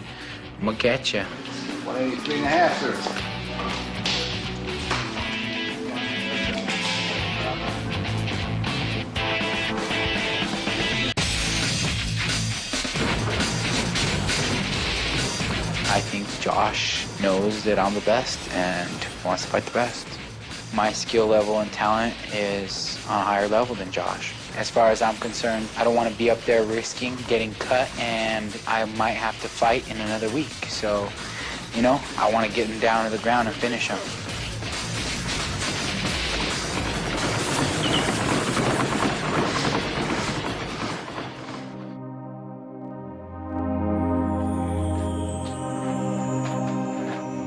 I'm gonna catch you. 183 1/2, sir. I think Josh knows that I'm the best and wants to fight the best. My skill level and talent is on a higher level than Josh. As far as I'm concerned, I don't want to be up there risking getting cut, and I might have to fight in another week. So, you know, I want to get him down to the ground and finish him.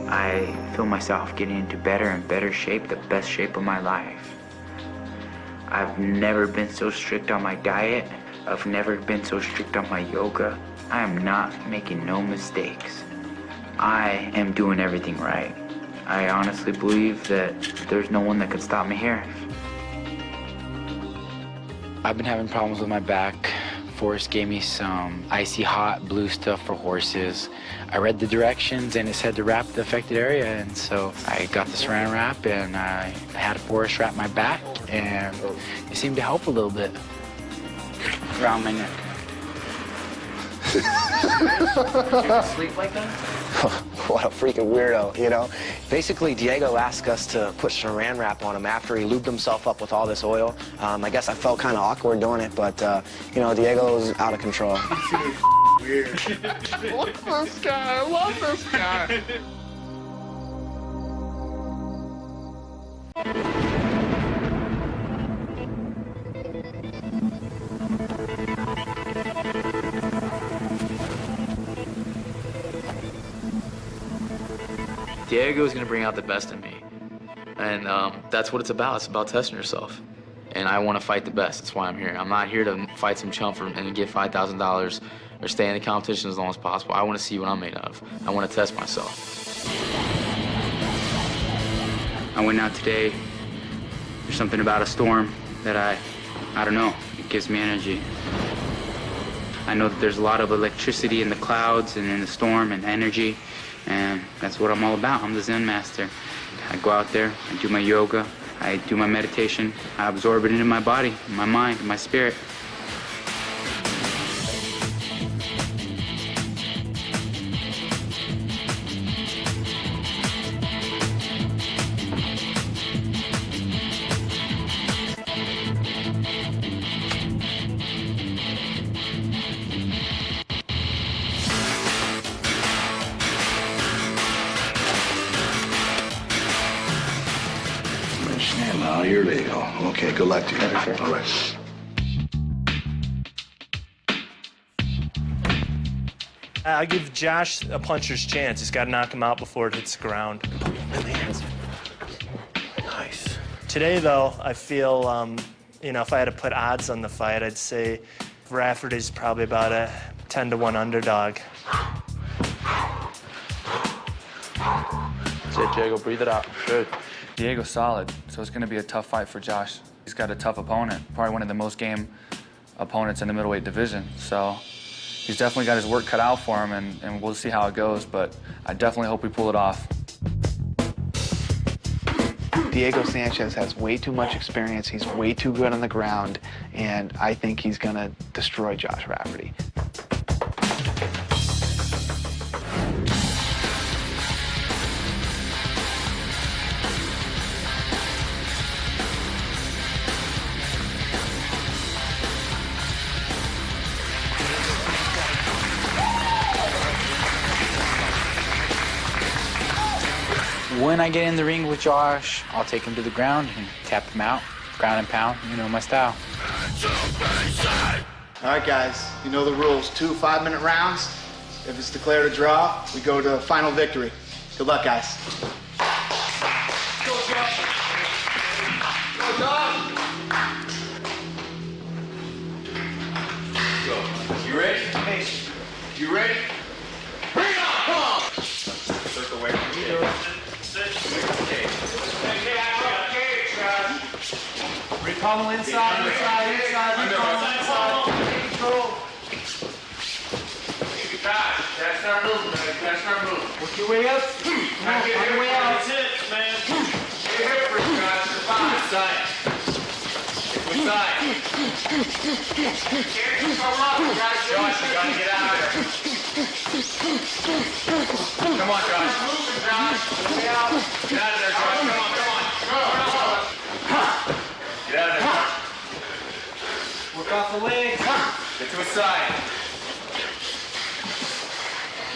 I feel myself getting into better and better shape, the best shape of my life. I've never been so strict on my diet. I've never been so strict on my yoga. I am not making no mistakes. I am doing everything right. I honestly believe that there's no one that can stop me here. I've been having problems with my back. Forrest gave me some icy hot blue stuff for horses. I read the directions and it said to wrap the affected area, and so I got the saran wrap and I had Forrest wrap my back, and it seemed to help a little bit around my neck. Did you sleep like that? What a freaking weirdo, you know? Basically, Diego asked us to put saran wrap on him after he lubed himself up with all this oil. I guess I felt kind of awkward doing it, but, you know, Diego's out of control. Weird. Look at this guy. I love this guy. Diego's gonna bring out the best in me, and that's what it's about. It's about testing yourself, and I want to fight the best. That's why I'm here. I'm not here to fight some chump and get $5,000 or stay in the competition as long as possible. I want to see what I'm made of. I want to test myself. I went out today. There's something about a storm that I don't know. It gives me energy. I know that there's a lot of electricity in the clouds and in the storm and energy. And that's what I'm all about. I'm the Zen master. I go out there, I do my yoga, I do my meditation, I absorb it into my body, my mind, my spirit. Oh, you're legal. Okay, good luck to you. All right. I'll give Josh a puncher's chance. He's got to knock him out before it hits the ground. Nice. Today, though, I feel, if I had to put odds on the fight, I'd say Rafferty's probably about a 10-1 underdog. That's it, Jago. Breathe it out. Good. Diego's solid, so it's going to be a tough fight for Josh. He's got a tough opponent, probably one of the most game opponents in the middleweight division. So he's definitely got his work cut out for him, and we'll see how it goes, but I definitely hope we pull it off. Diego Sanchez has way too much experience. He's way too good on the ground, and I think he's going to destroy Josh Rafferty. When I get in the ring with Josh, I'll take him to the ground and tap him out, ground and pound, my style. All right, guys, you know the rules. 2 5-minute rounds. If it's declared a draw, we go to final victory. Good luck, guys. Go, Josh. Go, Josh. Go. You ready? Hey, you ready? Bring it on! Come on! Circle away from me. Recall inside. Recall inside. Control. That's our move, man. That's our move. Work your way up. Come on, Get your way out. That's it, man. Get your hip first, guys. Which side? Which side? Can't come up, guys. Josh, you gotta get out of there. Come on, Josh. Moving, Josh. Way out. Get out of there, Josh. Come on. Get out of there, Josh. Work off the legs. Get to his side.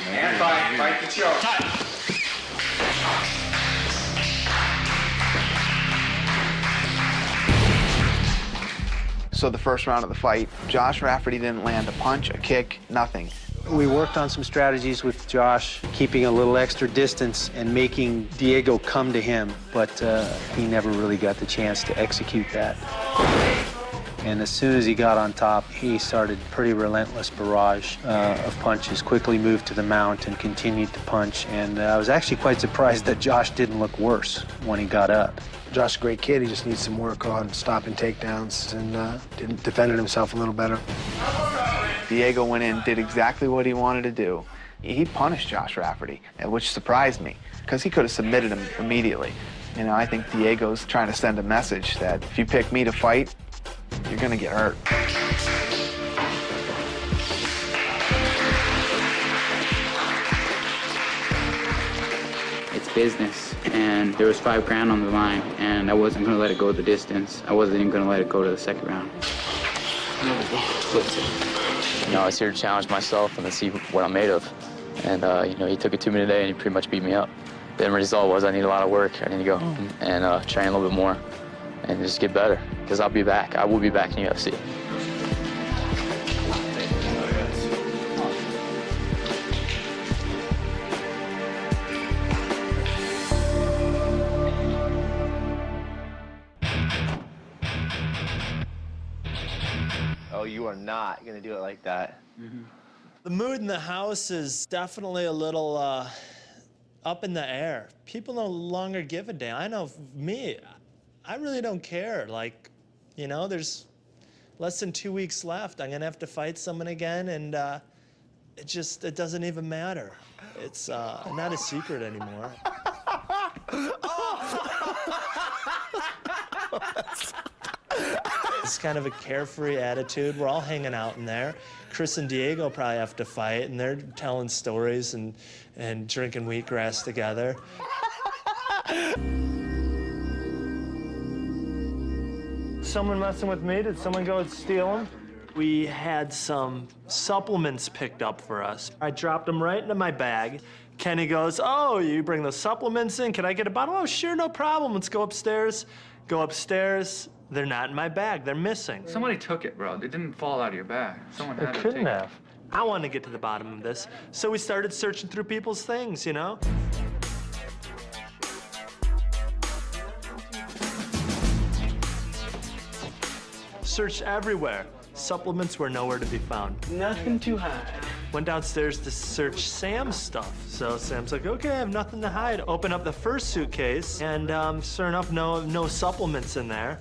And fight the choke. So the first round of the fight, Josh Rafferty didn't land a punch, a kick, nothing. We worked on some strategies with Josh, keeping a little extra distance and making Diego come to him, but he never really got the chance to execute that. And as soon as he got on top, he started pretty relentless barrage of punches, quickly moved to the mount and continued to punch. And I was actually quite surprised that Josh didn't look worse when he got up. Josh is a great kid. He just needs some work on stopping takedowns and defended himself a little better. Diego went in, did exactly what he wanted to do. He punished Josh Rafferty, which surprised me, because he could have submitted him immediately. I think Diego's trying to send a message that if you pick me to fight, you're gonna get hurt. It's business, and there was $5 grand on the line, and I wasn't gonna let it go the distance. I wasn't even gonna let it go to the second round. I was here to challenge myself and to see what I'm made of. And, he took it to me today, and he pretty much beat me up. The end result was I need a lot of work. I need to go home and train a little bit more and just get better, because I'll be back. I will be back in UFC. Oh, you are not going to do it like that. The mood in the house is definitely a little up in the air. People no longer give a damn. I know me, I really don't care. There's less than 2 weeks left. I'm gonna have to fight someone again, and it doesn't even matter. It's not a secret anymore. It's kind of a carefree attitude. We're all hanging out in there. Chris and Diego probably have to fight, and they're telling stories and drinking wheatgrass together. Someone messing with me? Did someone go and steal them? We had some supplements picked up for us. I dropped them right into my bag. Kenny goes, "Oh, you bring the supplements in? Can I get a bottle?" "Oh, sure, no problem. Let's go upstairs." Go upstairs, they're not in my bag. They're missing. Somebody took it, bro. It didn't fall out of your bag. Someone had to take it. I wanted to get to the bottom of this, so we started searching through people's things, you know? Searched everywhere. Supplements were nowhere to be found. Nothing to hide. Went downstairs to search Sam's stuff. So Sam's like, okay, I have nothing to hide. Open up the first suitcase, and sure enough, no supplements in there.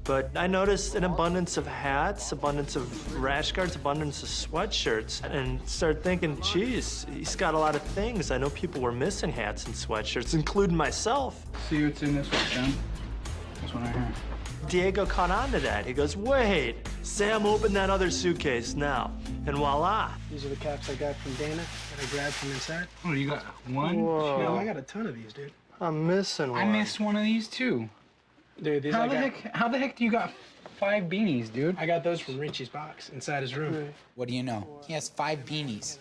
But I noticed an abundance of hats, abundance of rash guards, abundance of sweatshirts, and started thinking, geez, he's got a lot of things. I know people were missing hats and sweatshirts, including myself. See what's in this one, Sam? This one right here. Diego caught on to that. He goes, wait, Sam, open that other suitcase now. And voila. These are the caps I got from Dana that I grabbed from inside. Oh, you got one? Whoa. No, I got a ton of these, dude. I'm missing one. I missed one of these too. Dude, these How the heck do you got 5 beanies, dude? I got those from Richie's box inside his room. What do you know? He has 5 beanies.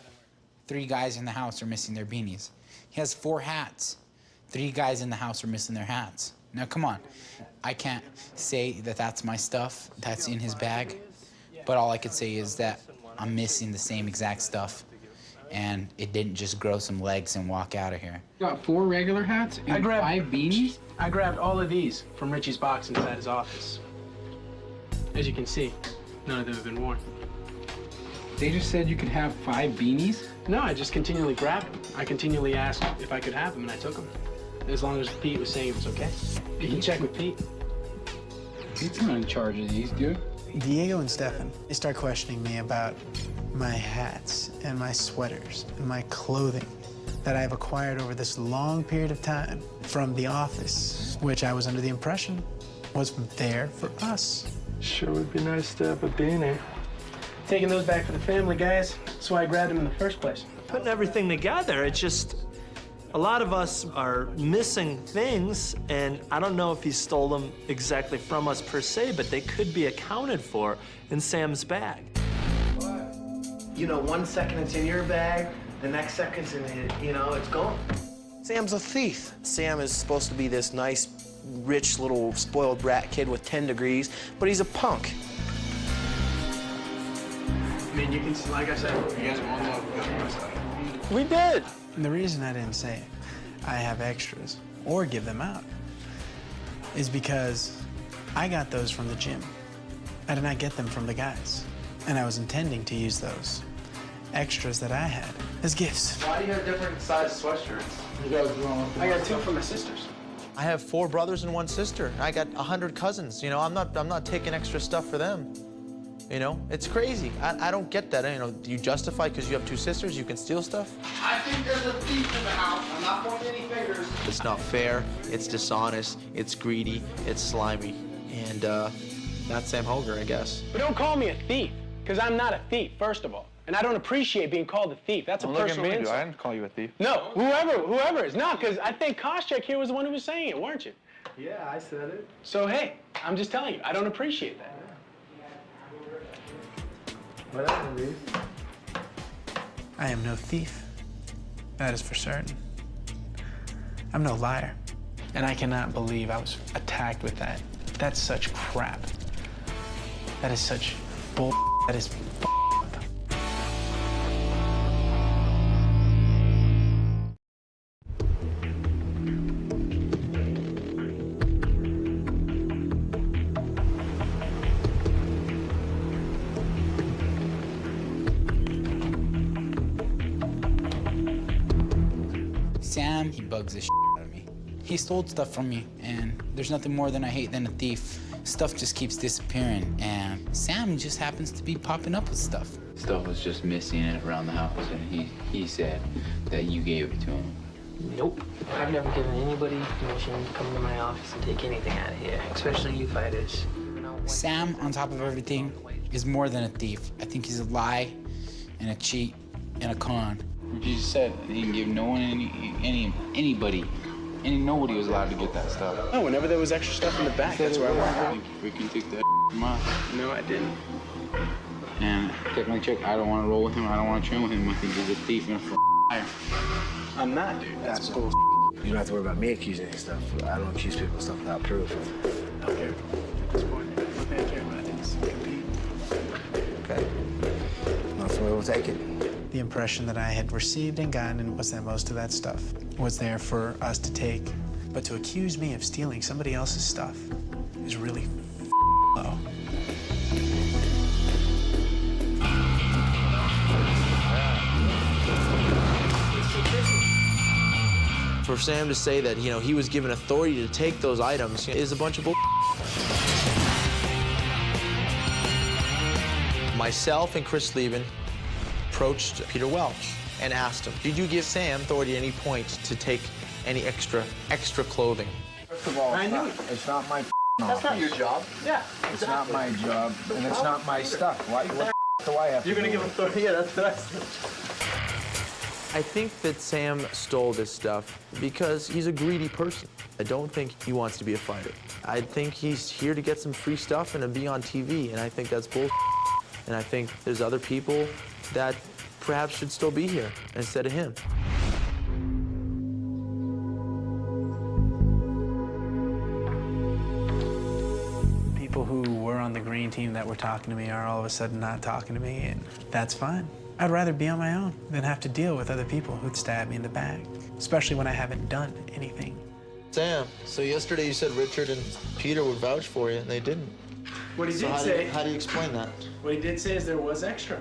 3 guys in the house are missing their beanies. He has 4 hats. 3 guys in the house are missing their hats. Now, come on. I can't say that that's my stuff that's in his bag, but all I could say is that I'm missing the same exact stuff, and it didn't just grow some legs and walk out of here. You got 4 regular hats and 5 beanies? I grabbed all of these from Richie's box inside his office. As you can see, none of them have been worn. They just said you could have 5 beanies? No, I just continually grabbed them. I continually asked if I could have them, and I took them. As long as Pete was saying it was okay. You can check with Pete. Pete's not in charge of these, dude. Diego and Stefan, they start questioning me about my hats and my sweaters and my clothing that I've acquired over this long period of time from the office, which I was under the impression was there for us. Sure would be nice to have a beanie. Taking those back for the family, guys. That's why I grabbed them in the first place. Putting everything together, it's just, a lot of us are missing things, and I don't know if he stole them exactly from us per se, but they could be accounted for in Sam's bag. You know, 1 second it's in your bag, the next second's in it, you know, it's gone. Sam's a thief. Sam is supposed to be this nice, rich, little spoiled brat kid with 10 degrees, but he's a punk. I mean, you can see, like I said, you guys want to know my stuff. We did. And the reason I didn't say I have extras or give them out is because I got those from the gym. I did not get them from the guys. And I was intending to use those extras that I had as gifts. Why do you have different size sweatshirts? I got 2 from my sisters. I have 4 brothers and 1 sister. I got 100 cousins. You know, I'm not taking extra stuff for them. You know, it's crazy. I don't get that. You know, do you justify because you have 2 sisters, you can steal stuff? I think there's a thief in the house. I'm not pointing any fingers. It's not fair, it's dishonest, it's greedy, it's slimy. And that's Sam Hoger, I guess. But don't call me a thief, because I'm not a thief, first of all. And I don't appreciate being called a thief. That's a personal insult. I didn't call you a thief. No, whoever is. No, because I think Koscheck here was the one who was saying it, weren't you? Yeah, I said it. So, hey, I'm just telling you, I don't appreciate that. Whatever, Reese. I am no thief. That is for certain. I'm no liar. And I cannot believe I was attacked with that. That's such crap. That is such bull. That is Sam, he bugs the shit out of me. He stole stuff from me, and there's nothing more than I hate than a thief. Stuff just keeps disappearing, and Sam just happens to be popping up with stuff. Stuff was just missing around the house, and he said that you gave it to him. Nope. I've never given anybody permission to come to my office and take anything out of here, especially you fighters. Sam, on top of everything, is more than a thief. I think he's a lie and a cheat and a con. You just said he didn't give no one anybody nobody was allowed to get that stuff. No, whenever there was extra stuff in the back, that's where I went. You freaking took that from us. No, I didn't. And technically, check, I don't want to roll with him. I don't want to train with him. I think he's a thief and a liar. I'm not, dude. That's cool. You don't have to worry about me accusing you of stuff. I don't accuse people of stuff without proof. don't care at this point. What they care about is compete. Okay. Not somebody will take it. The impression that I had received and gotten was that most of that stuff was there for us to take. But to accuse me of stealing somebody else's stuff is really low. For Sam to say that, you know, he was given authority to take those items is a bunch of bull. Myself and Chris Leben approached Peter Welch and asked him, did you give Sam authority at any point to take any extra clothing? First of all, it's not my That's not your job. Yeah, It's not my job, and it's not my stuff. Why? What do I have to do? give authority? Yeah, that's what I think that Sam stole this stuff because he's a greedy person. I don't think he wants to be a fighter. I think he's here to get some free stuff and to be on TV, and I think that's bull. And I think there's other people that perhaps should still be here instead of him. People who were on the green team that were talking to me are all of a sudden not talking to me, and that's fine. I'd rather be on my own than have to deal with other people who'd stab me in the back, especially when I haven't done anything. Sam, so yesterday you said Richard and Peter would vouch for you, and they didn't. What he So how do you explain that? What he did say is there was extra.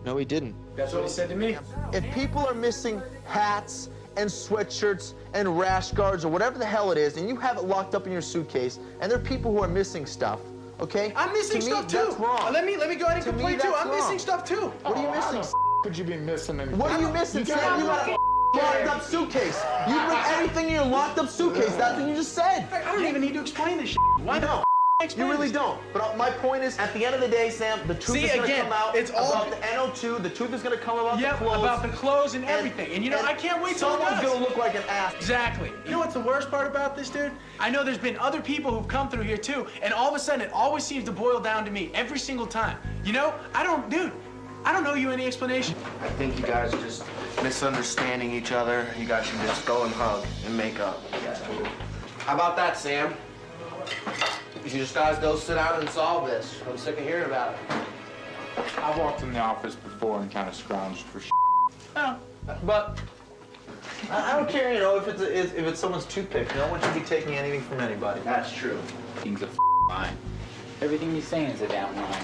No, he didn't. That's what he said to me. If people are missing hats and sweatshirts and rash guards or whatever the hell it is, and you have it locked up in your suitcase, and there are people who are missing stuff, okay? I'm missing To me, stuff too. That's wrong. Let me go ahead and To me, complain too. that's I'm wrong. missing stuff too. What are you missing? Could you be missing anything? What are you missing, You Sam? You got a locked up suitcase. You bring everything in your locked up suitcase. That's what you just said. I don't even need to explain this shit. Why don't? explain You really this? don't. But my point is, at the end of the day, Sam, the truth See, is going to again, come out it's all- about the NO2. The truth is going to come about Yep, the clothes. about the clothes and everything. And you know, I can't wait till it someone's does. going to look like an ass. Exactly. You know what's the worst part about this, dude? I know there's been other people who've come through here too, and all of a sudden it always seems to boil down to me every single time. You know, I don't know you any explanation. I think you guys are just misunderstanding each other. You guys should just go and hug and make up. How about that, Sam? You should just guys go sit down and solve this. I'm sick of hearing about it. I walked in the office before and kind of scrounged for shit. Oh, but I don't care, you know, if it's someone's toothpick. No one should be taking anything from anybody. That's true. Things a lie. Everything he's saying is a damn lie.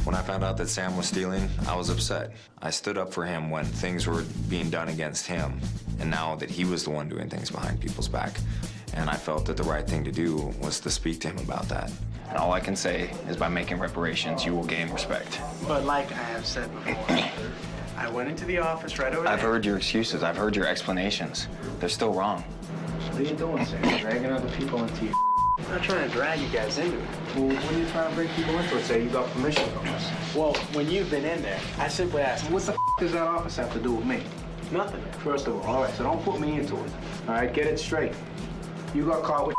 When I found out that Sam was stealing, I was upset. I stood up for him when things were being done against him, and now that he was the one doing things behind people's back. And I felt that the right thing to do was to speak to him about that. And all I can say is by making reparations, you will gain respect. But like I have said before, I went into the office right over there. I've heard your excuses. I've heard your explanations. They're still wrong. What are you doing, Sam? Dragging other people into your I'm not trying to drag you guys into it. Well, when are you trying to bring people into it? Say you got permission from us. Well, when you've been in there, I simply asked, What the does that office have to do with me? nothing. First of all right, so don't put me into it. All right, get it straight. You got caught with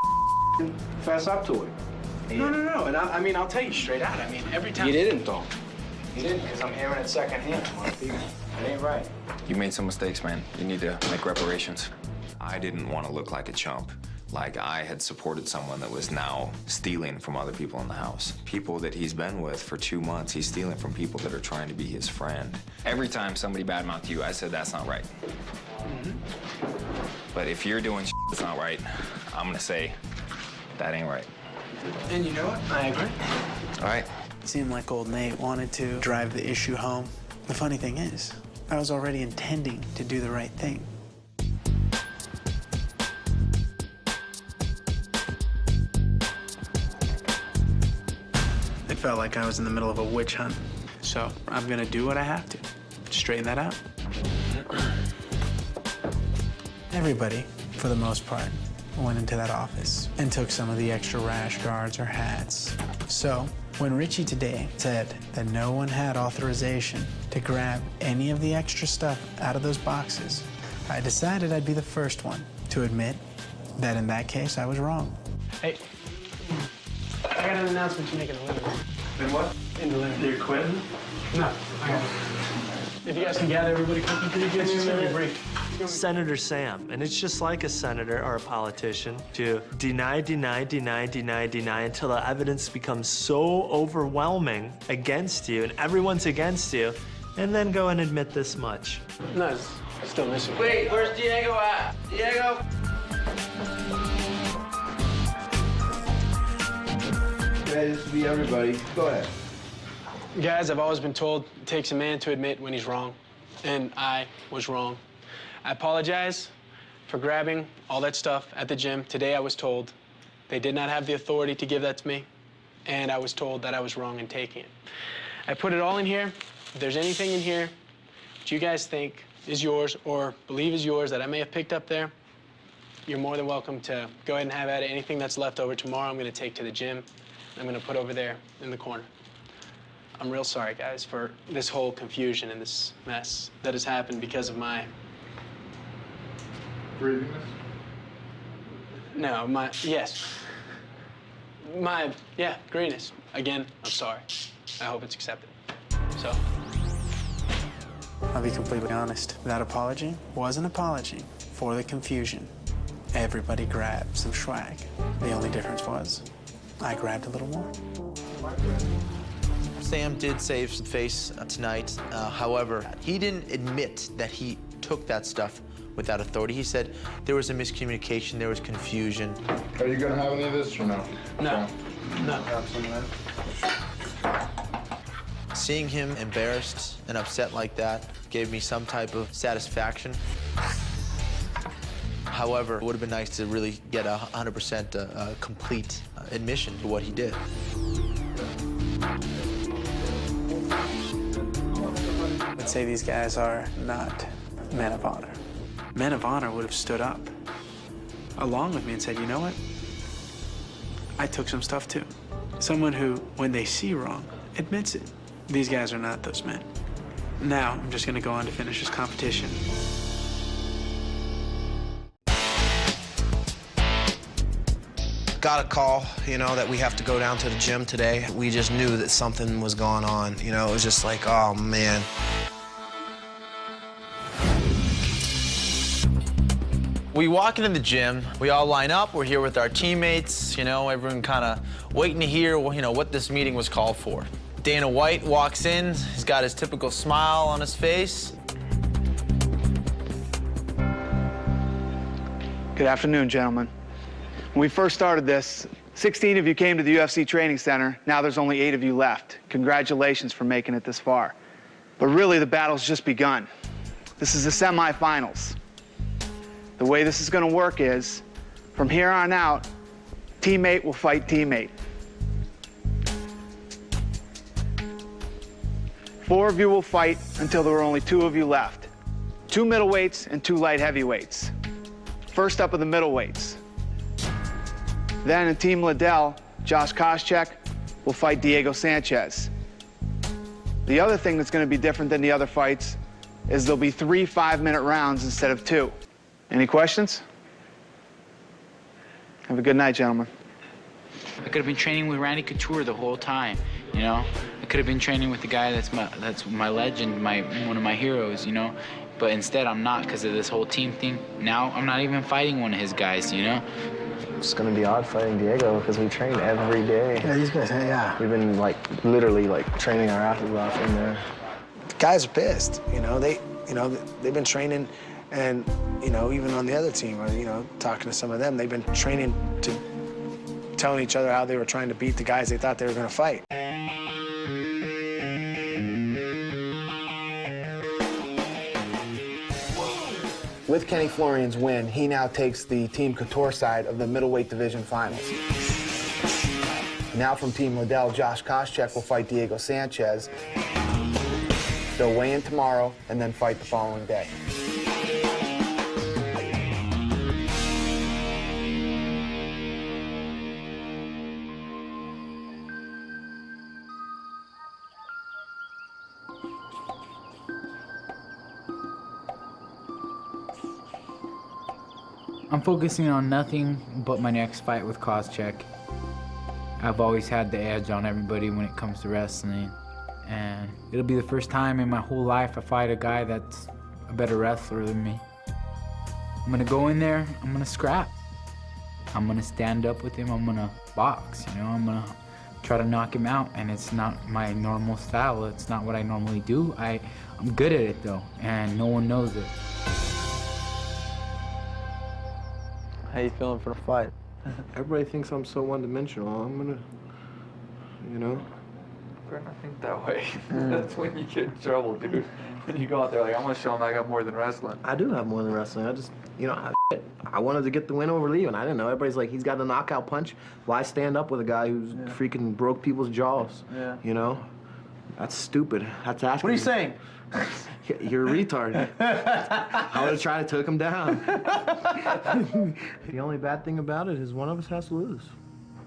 fess up to it. No. And I mean, I'll tell you straight out. I mean, every time. You didn't, though. You didn't, because I'm hearing it secondhand. It ain't right. You made some mistakes, man. You need to make reparations. I didn't want to look like a chump, like I had supported someone that was now stealing from other people in the house. People that he's been with for 2 months, he's stealing from people that are trying to be his friend. Every time somebody badmouthed you, I said, that's not right. But if you're doing that's not right, I'm gonna say, that ain't right. And you know what? I agree. All right. It seemed like old Nate wanted to drive the issue home. The funny thing is, I was already intending to do the right thing. It felt like I was in the middle of a witch hunt. So I'm gonna do what I have to straighten that out. Everybody, for the most part, went into that office and took some of the extra rash guards or hats. So when Richie today said that no one had authorization to grab any of the extra stuff out of those boxes, I decided I'd be the first one to admit that in that case I was wrong. Hey, I got an announcement to make in the living room. And what? In the living room. You're quitting? No, I got it. If you guys can gather everybody quickly, please, just give me a break. Senator Sam. And it's just like a senator or a politician to deny, deny, deny, deny, deny until the evidence becomes so overwhelming against you and everyone's against you, and then go and admit this much. No, it's still missing. Wait, where's Diego at? Diego? This to be everybody. Go ahead. Guys, I've always been told it takes a man to admit when he's wrong, and I was wrong. I apologize for grabbing all that stuff at the gym. Today I was told they did not have the authority to give that to me, and I was told that I was wrong in taking it. I put it all in here. If there's anything in here that you guys think is yours or believe is yours that I may have picked up there, you're more than welcome to go ahead and have at it. Anything that's left over tomorrow, I'm gonna take to the gym. I'm gonna put over there in the corner. I'm real sorry, guys, for this whole confusion and this mess that has happened because of my... Greediness? No, greediness. Again, I'm sorry. I hope it's accepted. So. I'll be completely honest. That apology was an apology for the confusion. Everybody grabbed some swag. The only difference was I grabbed a little more. Sam did save some face tonight. However, he didn't admit that he took that stuff without authority. He said there was a miscommunication, there was confusion. Are you gonna have any of this or no? No. No. Have some of that? Seeing him embarrassed and upset like that gave me some type of satisfaction. However, it would have been nice to really get a 100% complete admission to what he did. I'd say these guys are not men of honor. Men of honor would have stood up along with me and said, you know what? I took some stuff too. Someone who, when they see wrong, admits it. These guys are not those men. Now, I'm just gonna go on to finish this competition. Got a call, that we have to go down to the gym today. We just knew that something was going on. It was just like, oh, man. We walk into the gym, we all line up, we're here with our teammates, everyone kind of waiting to hear, what this meeting was called for. Dana White walks in, he's got his typical smile on his face. Good afternoon, gentlemen. When we first started this, 16 of you came to the UFC training center. Now there's only 8 of you left. Congratulations for making it this far. But really, the battle's just begun. This is the semifinals. The way this is going to work is, from here on out, teammate will fight teammate. 4 of you will fight until there are only 2 of you left. 2 middleweights and 2 light heavyweights. First up are the middleweights. Then in Team Liddell, Josh Koscheck will fight Diego Sanchez. The other thing that's going to be different than the other fights is there'll be 3 5-minute rounds instead of 2. Any questions? Have a good night, gentlemen. I could have been training with Randy Couture the whole time, I could have been training with the guy that's my legend, one of my heroes, But instead, I'm not because of this whole team thing. Now, I'm not even fighting one of his guys, It's gonna be odd fighting Diego because we train every day. Yeah, these guys, yeah. We've been literally training our asses off in there. The guys are pissed, they've been training, and even on the other team, talking to some of them, they've been training to telling each other how they were trying to beat the guys they thought they were gonna fight. With Kenny Florian's win, he now takes the Team Couture side of the middleweight division finals. Now from Team Liddell, Josh Koscheck will fight Diego Sanchez. They'll weigh in tomorrow and then fight the following day. I'm focusing on nothing but my next fight with Koscheck. I've always had the edge on everybody when it comes to wrestling. And it'll be the first time in my whole life I fight a guy that's a better wrestler than me. I'm gonna go in there, I'm gonna scrap. I'm gonna stand up with him, I'm gonna box, you know, I'm gonna try to knock him out, and it's not my normal style, it's not what I normally do. I'm good at it though, and no one knows it. How you feeling for the fight? Everybody thinks I'm so one-dimensional. I'm gonna, you know. Better not think that way. That's when you get in trouble, dude. When you go out there like, I'm gonna show them I got more than wrestling. I do have more than wrestling. I just, you know, I wanted to get the win over Levin. I didn't know. Everybody's like, he's got a knockout punch. Why stand up with a guy who's freaking broke people's jaws? Yeah. You know? That's stupid. That's asking. What are you saying? You're a retard. I would have tried to take him down. The only bad thing about it is one of us has to lose.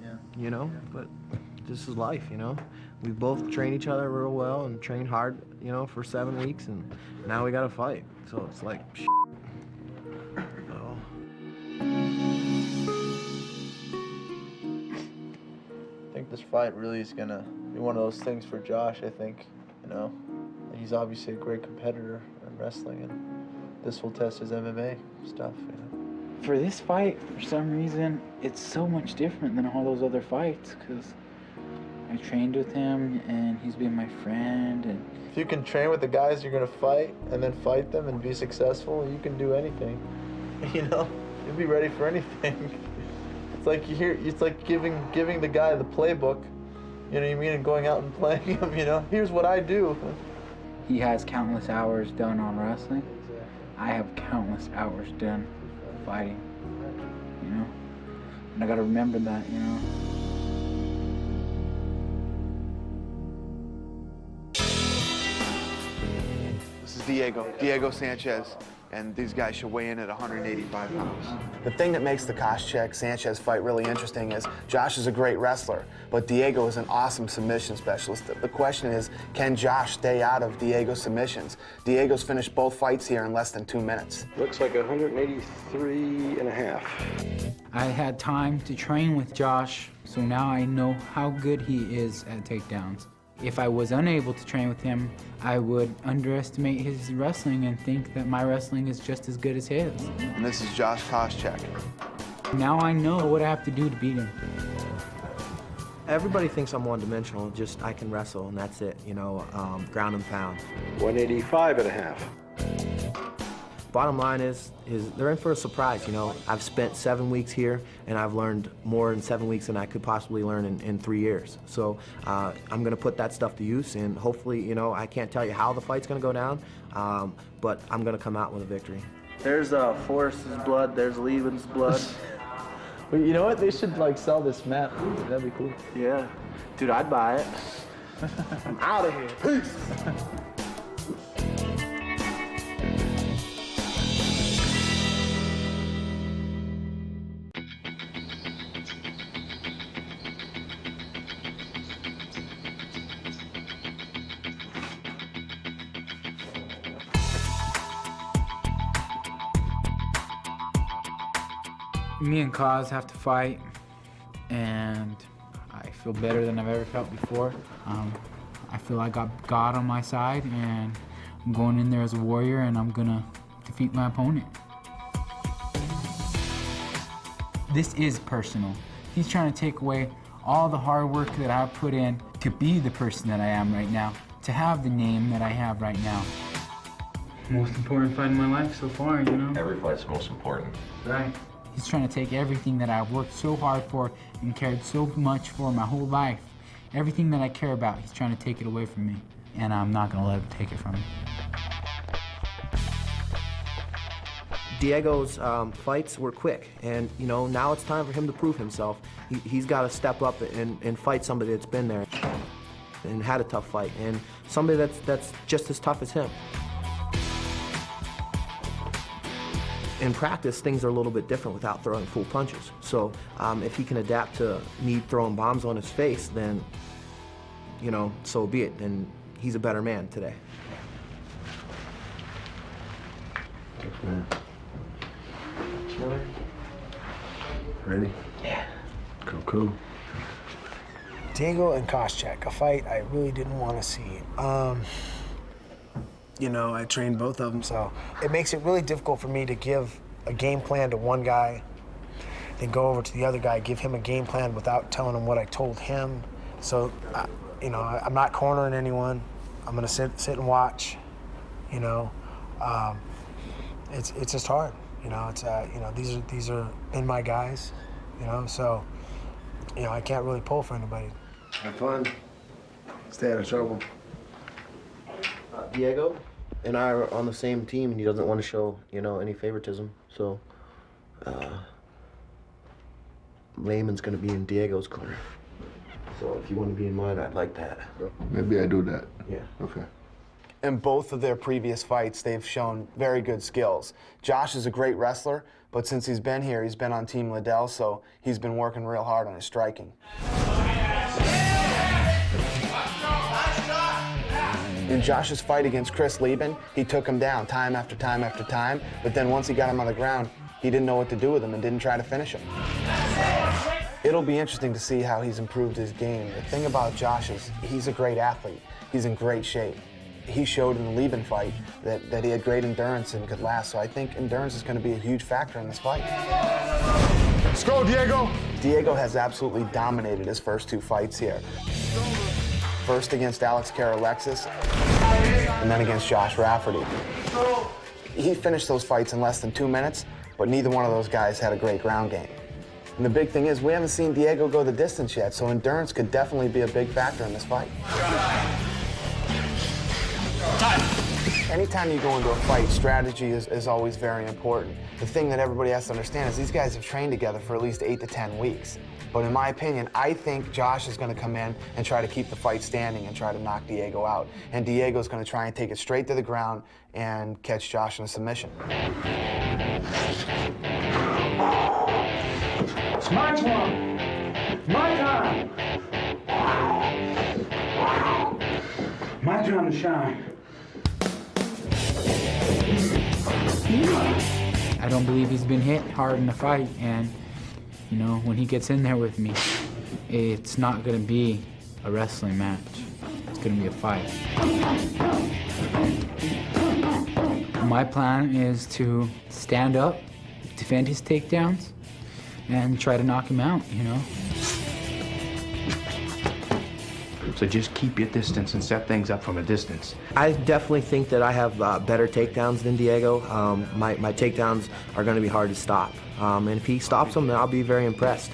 Yeah. You know? But this is life, you know? We both train each other real well and train hard, you know, for 7 weeks, and now we gotta fight. So it's like, I think this fight really is gonna be one of those things for Josh, I think, you know. He's obviously a great competitor in wrestling, and this will test his MMA stuff, you know. For this fight, for some reason, it's so much different than all those other fights, because I trained with him, and he's been my friend, and... If you can train with the guys you're gonna fight, and then fight them and be successful, you can do anything. You know, you'll be ready for anything. It's like it's like giving the guy the playbook, you know what I mean, and going out and playing him, you know. Here's what I do. He has countless hours done on wrestling. I have countless hours done fighting, you know? And I gotta remember that, you know? This is Diego Sanchez, and these guys should weigh in at 185 pounds. The thing that makes the Koscheck-Sanchez fight really interesting is Josh is a great wrestler, but Diego is an awesome submission specialist. The question is, can Josh stay out of Diego's submissions? Diego's finished both fights here in less than 2 minutes. Looks like 183 and a half. I had time to train with Josh, so now I know how good he is at takedowns. If I was unable to train with him, I would underestimate his wrestling and think that my wrestling is just as good as his. And this is Josh Koscheck. Now I know what I have to do to beat him. Everybody thinks I'm one-dimensional, just I can wrestle and that's it, you know, ground and pound. 185 and a half. Bottom line is they're in for a surprise, you know. I've spent 7 weeks here, and I've learned more in 7 weeks than I could possibly learn in 3 years. So I'm gonna put that stuff to use, and hopefully, you know, I can't tell you how the fight's gonna go down, but I'm gonna come out with a victory. There's Forrest's blood, there's Levin's blood. Well, you know what, they should like sell this map. That'd be cool. Yeah, dude, I'd buy it. I'm out of here, peace. Me and Kaz have to fight, and I feel better than I've ever felt before. I feel I got God on my side, and I'm going in there as a warrior, and I'm gonna defeat my opponent. This is personal. He's trying to take away all the hard work that I've put in to be the person that I am right now, to have the name that I have right now. Most important fight in my life so far, you know? Every fight's most important. Right. He's trying to take everything that I've worked so hard for and cared so much for my whole life. Everything that I care about, he's trying to take it away from me. And I'm not gonna let him take it from me. Diego's fights were quick, and you know, now it's time for him to prove himself. He's got to step up and fight somebody that's been there and had a tough fight, and somebody that's just as tough as him. In practice, things are a little bit different without throwing full punches. So if he can adapt to me throwing bombs on his face, then, you know, so be it. And he's a better man today. Thanks, man. Ready? Yeah. Cool. Diego and Koscheck, a fight I really didn't want to see. You know, I trained both of them, so it makes it really difficult for me to give a game plan to one guy, then go over to the other guy, give him a game plan without telling him what I told him. So, you know, I'm not cornering anyone. I'm gonna sit and watch. You know, it's just hard. You know, it's you know, these are been my guys. You know, so you know, I can't really pull for anybody. Have fun. Stay out of trouble. Diego and I are on the same team, and he doesn't want to show, you know, any favoritism. So, Lehman's going to be in Diego's corner. So if you want to be in mine, I'd like that. Maybe I do that. Yeah. Okay. In both of their previous fights, they've shown very good skills. Josh is a great wrestler, but since he's been here, he's been on Team Liddell, so he's been working real hard on his striking. In Josh's fight against Chris Lieben, he took him down time after time after time, but then once he got him on the ground, he didn't know what to do with him and didn't try to finish him. It'll be interesting to see how he's improved his game. The thing about Josh is he's a great athlete. He's in great shape. He showed in the Lieben fight that he had great endurance and could last, so I think endurance is going to be a huge factor in this fight. Let's go, Diego! Diego has absolutely dominated his first two fights here. First against Alex Karalexis, and then against Josh Rafferty. He finished those fights in less than 2 minutes, but neither one of those guys had a great ground game. And the big thing is, we haven't seen Diego go the distance yet, so endurance could definitely be a big factor in this fight. Anytime you go into a fight, strategy is always very important. The thing that everybody has to understand is these guys have trained together for at least 8 to 10 weeks. But in my opinion, I think Josh is going to come in and try to keep the fight standing and try to knock Diego out. And Diego's going to try and take it straight to the ground and catch Josh in a submission. It's my turn. My time. My time to shine. I don't believe he's been hit hard in the fight, and you know, when he gets in there with me, it's not gonna be a wrestling match. It's gonna be a fight. My plan is to stand up, defend his takedowns, and try to knock him out, you know? So just keep your distance and set things up from a distance. I definitely think that I have better takedowns than Diego. My takedowns are going to be hard to stop. And if he stops them, then I'll be very impressed.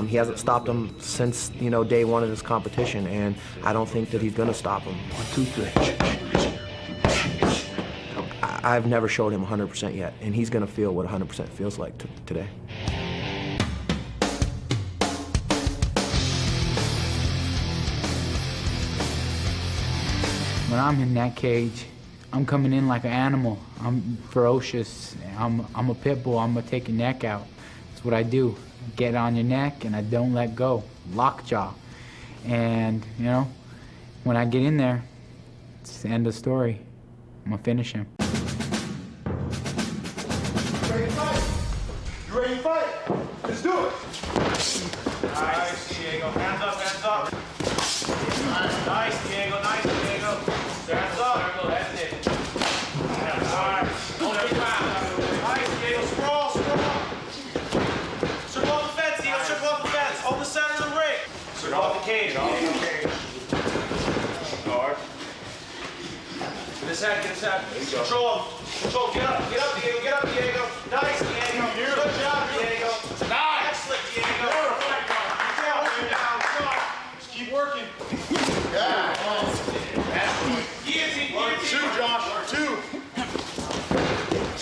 He hasn't stopped them since, you know, day one of this competition, and I don't think that he's going to stop them. 1, 2, 3. I've never showed him 100% yet, and he's going to feel what 100% feels like today. When I'm in that cage, I'm coming in like an animal. I'm ferocious. I'm a pit bull. I'm gonna take your neck out. That's what I do. Get on your neck and I don't let go. Lockjaw. And, you know, when I get in there, it's the end of the story. I'm gonna finish him. You ready to fight? You ready to fight? Let's do it. Nice, Diego. Hands up, hands up. Nice, Diego. Nice, Diego. Hands up. That's it. All right. Nice, Diego. Sprawl, sprawl. Circle off the fence, Diego. Circle off the fence. Hold the center of the ring. Circle off the cage. Guard. Get his head, get his head. Control him. Control. Get up, Diego. Get up, Diego. Nice, Diego. Good job, Diego. Nice. Excellent, Diego. Just keep working. Yeah. Guillotine, guillotine. 2, Josh. 2.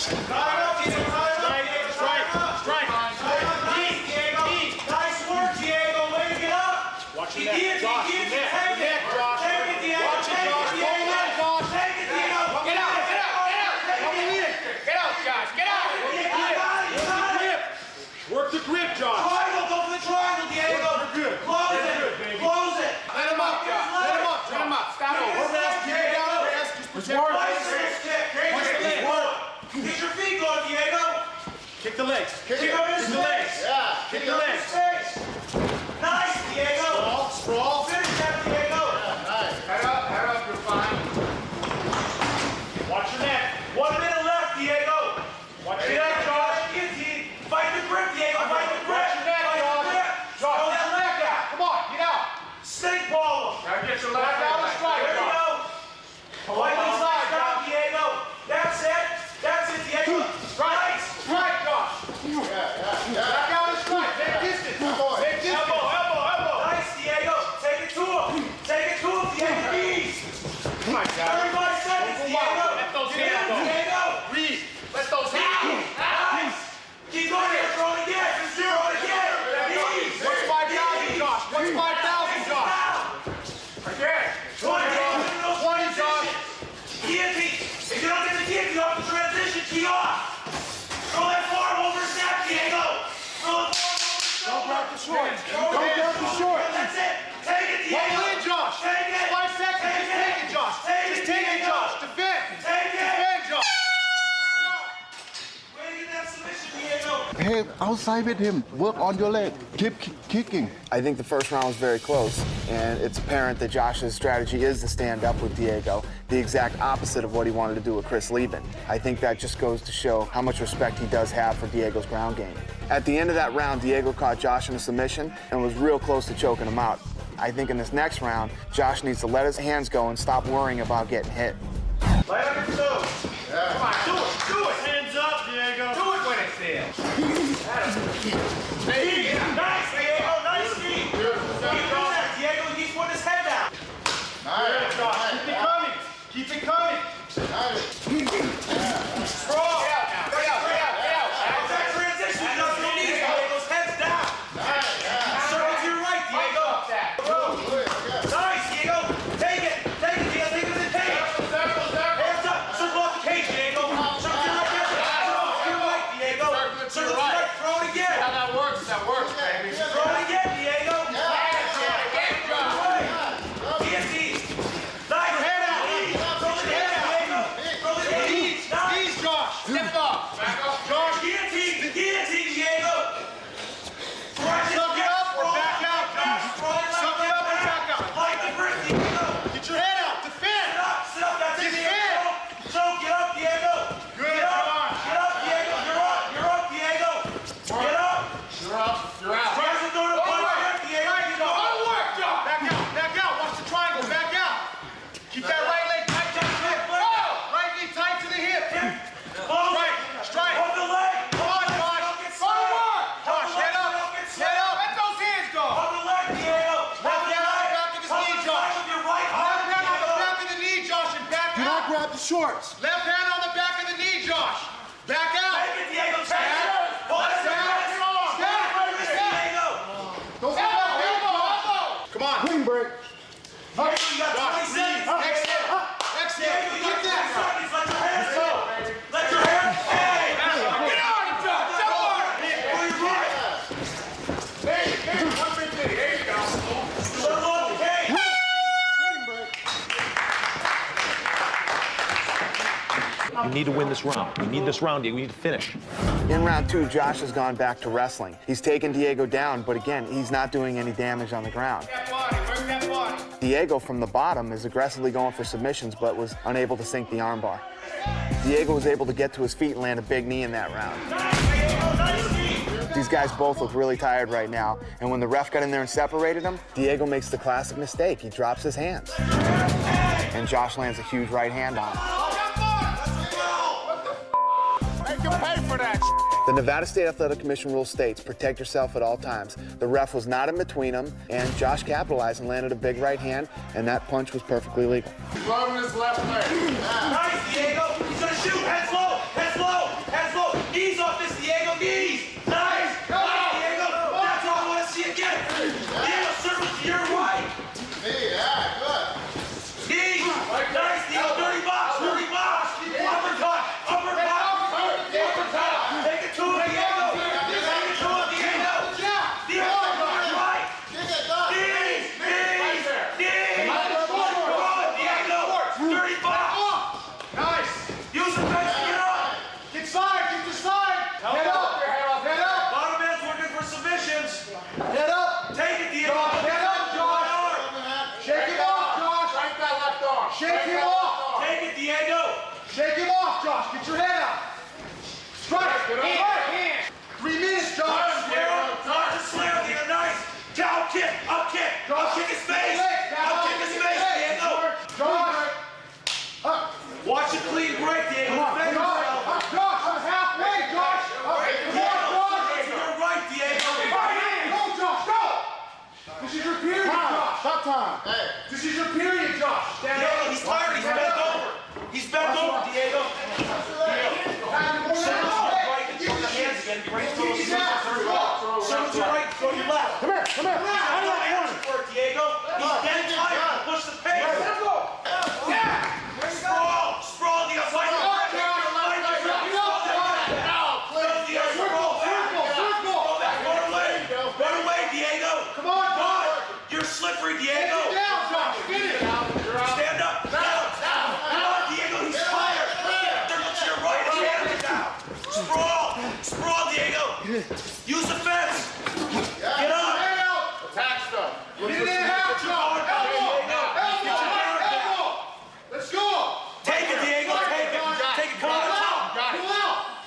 Tie it up, Diego. Tie it up, Diego. Strike. Strike. Nice, Diego. Nice work, Diego. Way to get up. Watch your neck, Josh. Take it. Take it, Diego. Watch it, Josh. Take it, Diego. Get out, get out, get out. Get out, Josh. Get out. Work the grip, Josh. Triangle, go for the triangle, Diego. You're good. Close it. Close it. Let him up, Josh. Let him up, Josh. Let him up. Stop it. Just work. Get your feet going, Diego. Kick the legs. Kick the legs. Yeah. Kick the legs. Nice, Diego. Sprawl. Finish that, Diego. Yeah, nice. Head up, you're fine. Watch your neck. 1 minute left, Diego. Watch your neck, Josh. Hey, outside with him. Work on your leg. Keep kicking. I think the first round was very close, and it's apparent that Josh's strategy is to stand up with Diego, the exact opposite of what he wanted to do with Chris Lieben. I think that just goes to show how much respect he does have for Diego's ground game. At the end of that round, Diego caught Josh in a submission and was real close to choking him out. I think in this next round, Josh needs to let his hands go and stop worrying about getting hit. Lay on your toes. Yeah. Come on, do it. Hands up, Diego. Do it when it's there. Hey, nice, Diego. Nice ski. Keep doing that, Diego. He's putting his head down. Nice. Josh. Keep it coming. Keep it coming. Strong. Get out. How's that transition? You don't need it. Diego's head's down. Circle to your right, Diego. Nice, Diego. Take it, Diego. Take it to the cage. Hands up. Circle off the cage, Diego. Circle to your right, Diego. Circle to your right. Throw it again. How that works, baby. Throw it again, Diego. Easy. Nice. Head out. Throw the head out, Diego. Throw the knees. Nice. Josh. Step up. Back up. Josh, guillotine, Diego. Suck it up or back out, Josh. Suck it up or back out. Like the grip, Diego. Get your head out. Defend. Sit up. That's it, Diego. So get up, Diego. Good. Get up, Diego. You're up, Diego. Get up. You're out. Try to throw the punch back, Diego. Good work, Josh. Back out. Watch the triangle. Back out. Keep that right leg tight to the hip. Right knee tight to the hip. Strike. Hold the leg. Come on, Josh. Josh, head up. Let those hands go. Hold the leg, Diego. Left hand on the back of his knee, Josh. Left hand on the back of the knee, Josh, and back out. Do not grab the shorts. Left hand on the back of the knee, Josh. Back out. Take it, Diego. Take it. Diego. Don't step out. Come on. Clean break. Diego, you got 20 seconds. Exhale. Get that. Let your hands go. Let your hands go. Get on him, Josh. Jump on him. Pull your right. Hey, 150. There you go. Circle up the cage. You need to win this round. We need this round, Diego. We need to finish. In round 2, Josh has gone back to wrestling. He's taken Diego down, but again, he's not doing any damage on the ground. Work that body. Diego from the bottom is aggressively going for submissions, but was unable to sink the armbar. Diego was able to get to his feet and land a big knee in that round. These guys both look really tired right now, and when the ref got in there and separated them, Diego makes the classic mistake. He drops his hands. And Josh lands a huge right hand on him. Make him pay for that. The Nevada State Athletic Commission rule states, protect yourself at all times. The ref was not in between them, and Josh capitalized and landed a big right hand, and that punch was perfectly legal. Rubbing his left leg. Nice, Diego. He's gonna shoot. Head slow. Knees off this, Diego. Knees. Nice. Diego. That's all I want to see again. Diego, circle to your right. Yeah, good. Knees. Nice, Diego. Dirty box. Uppercut. Take it to him, Diego. Diego, right. Knees. Dirty box. Nice. Use the bench to get up. Get to side. Head up. Bottom man's working for submissions. Head up. Take it, Diego. Head up, Josh. Shake him off, Josh. Strike that left arm. Shake him off. Take it, Diego. Shake him off, Josh. Get your head out. Strike. Hand. 3 minutes, Josh. Josh is slam here. Nice. Down kick. Up kick. Kick his face. Diego. Josh. Watch it clean break, Diego. Josh, I'm halfway, Josh. To your right, Diego. Go, Josh, go. This is your period, Josh. Stop time. Hey. This is your period, Josh. Diego, he's tired. He's bent over. Diego. Circle to your right and throw your hands again. Right throw your circle to your right and throw your left. Come here. He's got no energy for it, Diego. He's dead tired. Push the pace. Sprawl, Diego. Fight the grip. Run away, Diego. Come on, Josh. You're slippery, Diego. Get down, Josh. Get it. Stand up. Down. Come on, Diego. He's tired. Circle to your right. His hands are down. Sprawl, Diego. Use the fence! Get up! Attack stuff. Let's go! Take it, Diego, take it! Take it, come on top!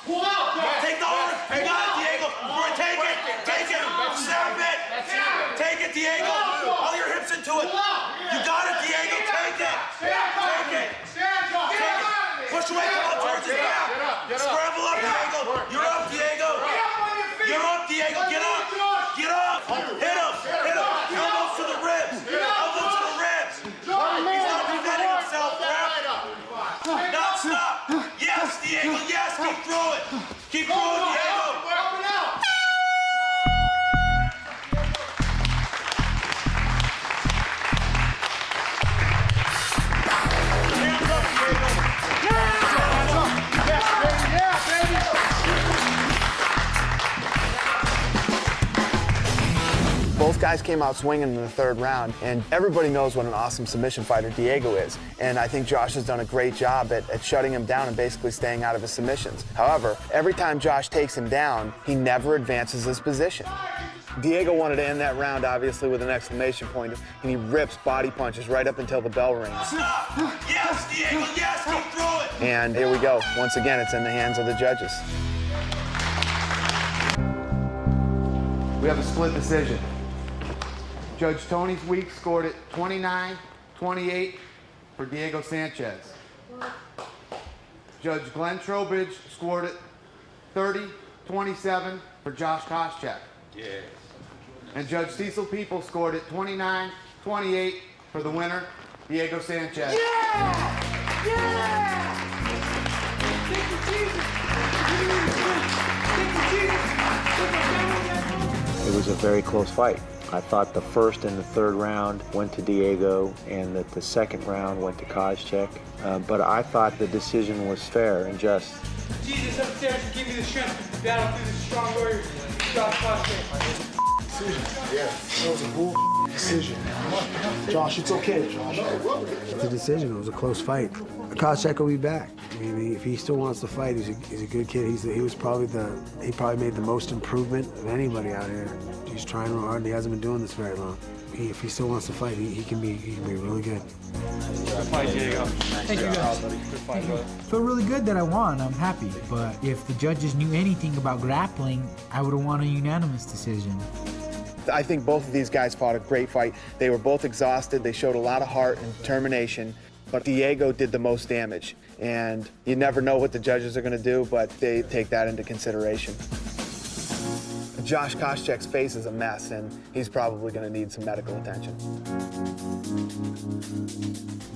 Pull out! Take the arm! You got it, Diego! Take it! Take it! Snap it! Take it, Diego! All your hips into it! You got it, Diego! Take it! Take it! Push away, come on towards his back! Scramble up, Diego! You're up, Diego! You're up, Diego! Get up! Get up! Hit him! Hit him! Elbows to the ribs! Elbows to the ribs! He's not defending himself, ref! Not stop! Yes, Diego! Yes! Keep throwing! Keep throwing, Diego! Both guys came out swinging in the third round, and everybody knows what an awesome submission fighter Diego is. And I think Josh has done a great job at shutting him down and basically staying out of his submissions. However, every time Josh takes him down, he never advances his position. Diego wanted to end that round, obviously, with an exclamation point, and he rips body punches right up until the bell rings. Yes, Diego! Yes! Keep throwing! And here we go. Once again, it's in the hands of the judges. We have a split decision. Judge Tony Weeks scored it 29-28 for Diego Sanchez. Judge Glenn Trowbridge scored it 30-27 for Josh Koscheck. Yeah. And Judge Cecil People scored it 29-28 for the winner, Diego Sanchez. Yeah! Yeah! It was a very close fight. I thought the first and the third round went to Diego and that the second round went to Koscheck. But I thought the decision was fair and just. Jesus upstairs, give me the strength to battle through this strong warrior. Josh Koscheck. Decision. Yeah, that was a bull decision. Josh, it's okay, Josh. It's a decision. It was a close fight. Koscheck will be back. I mean, if he still wants to fight, he's a good kid. He probably made the most improvement of anybody out here. He's trying real hard, and he hasn't been doing this very long. If he still wants to fight, he can be really good. Good fight, Diego. Thank you, guys. Good fight, brother. Feel really good that I won. I'm happy. But if the judges knew anything about grappling, I would have won a unanimous decision. I think both of these guys fought a great fight. They were both exhausted. They showed a lot of heart and determination. But Diego did the most damage. And you never know what the judges are going to do, but they take that into consideration. Josh Koscheck's face is a mess, and he's probably going to need some medical attention.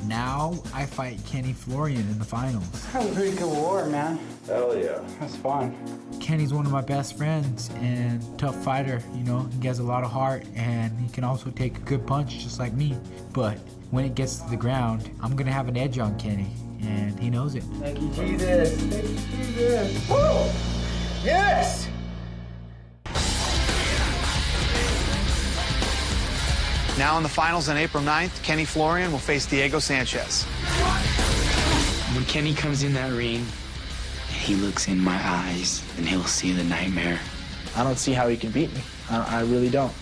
Now I fight Kenny Florian in the finals. That was a pretty good war, man. Hell yeah. That's fun. Kenny's one of my best friends and tough fighter, you know. He has a lot of heart and he can also take a good punch just like me. But when it gets to the ground, I'm gonna have an edge on Kenny and he knows it. Thank you, Jesus. Thank you, Jesus. Woo! Yes! Now in the finals on April 9th, Kenny Florian will face Diego Sanchez. When Kenny comes in that ring, he looks in my eyes and he'll see the nightmare. I don't see how he can beat me. I really don't.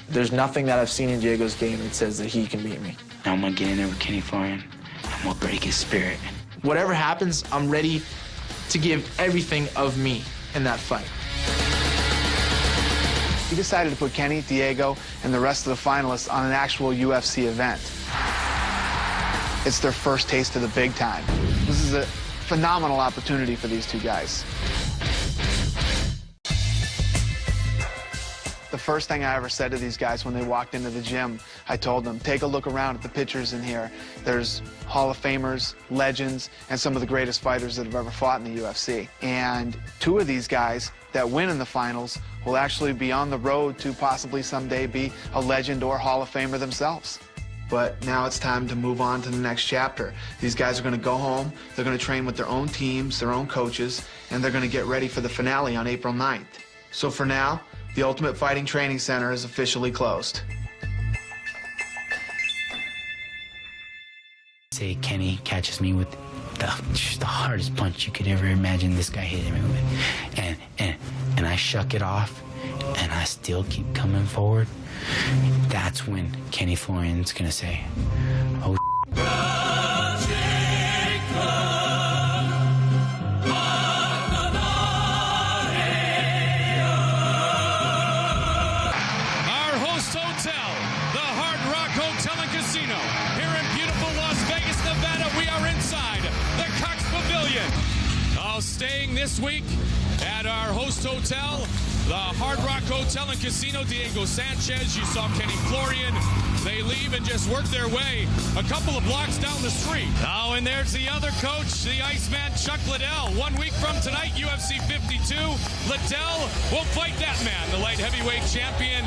There's nothing that I've seen in Diego's game that says that he can beat me. Now I'm gonna get in there with Kenny Florian. I'm gonna break his spirit. Whatever happens, I'm ready to give everything of me in that fight. He decided to put Kenny, Diego, and the rest of the finalists on an actual UFC event. It's their first taste of the big time. This is a phenomenal opportunity for these two guys. The first thing I ever said to these guys when they walked into the gym, I told them, take a look around at the pictures in here. There's Hall of Famers, legends, and some of the greatest fighters that have ever fought in the UFC. And two of these guys that win in the finals will actually be on the road to possibly someday be a legend or Hall of Famer themselves. But now it's time to move on to the next chapter. These guys are going to go home, they're going to train with their own teams, their own coaches, and they're going to get ready for the finale on April 9th. So for now, the Ultimate Fighting Training Center is officially closed. Say Kenny catches me with the hardest punch you could ever imagine this guy hitting me with. And and I shuck it off and I still keep coming forward, that's when Kenny Florian's gonna say, oh, Our host hotel, the Hard Rock Hotel and Casino, here in beautiful Las Vegas, Nevada. We are inside the Cox Pavilion. Staying this week at our host hotel, the Hard Rock Hotel and Casino. Diego Sanchez, you saw Kenny Florian. They leave and just work their way a couple of blocks down the street. Oh, and there's the other coach, the Iceman Chuck Liddell. 1 week from tonight, UFC 52. Liddell will fight that man, the light heavyweight champion,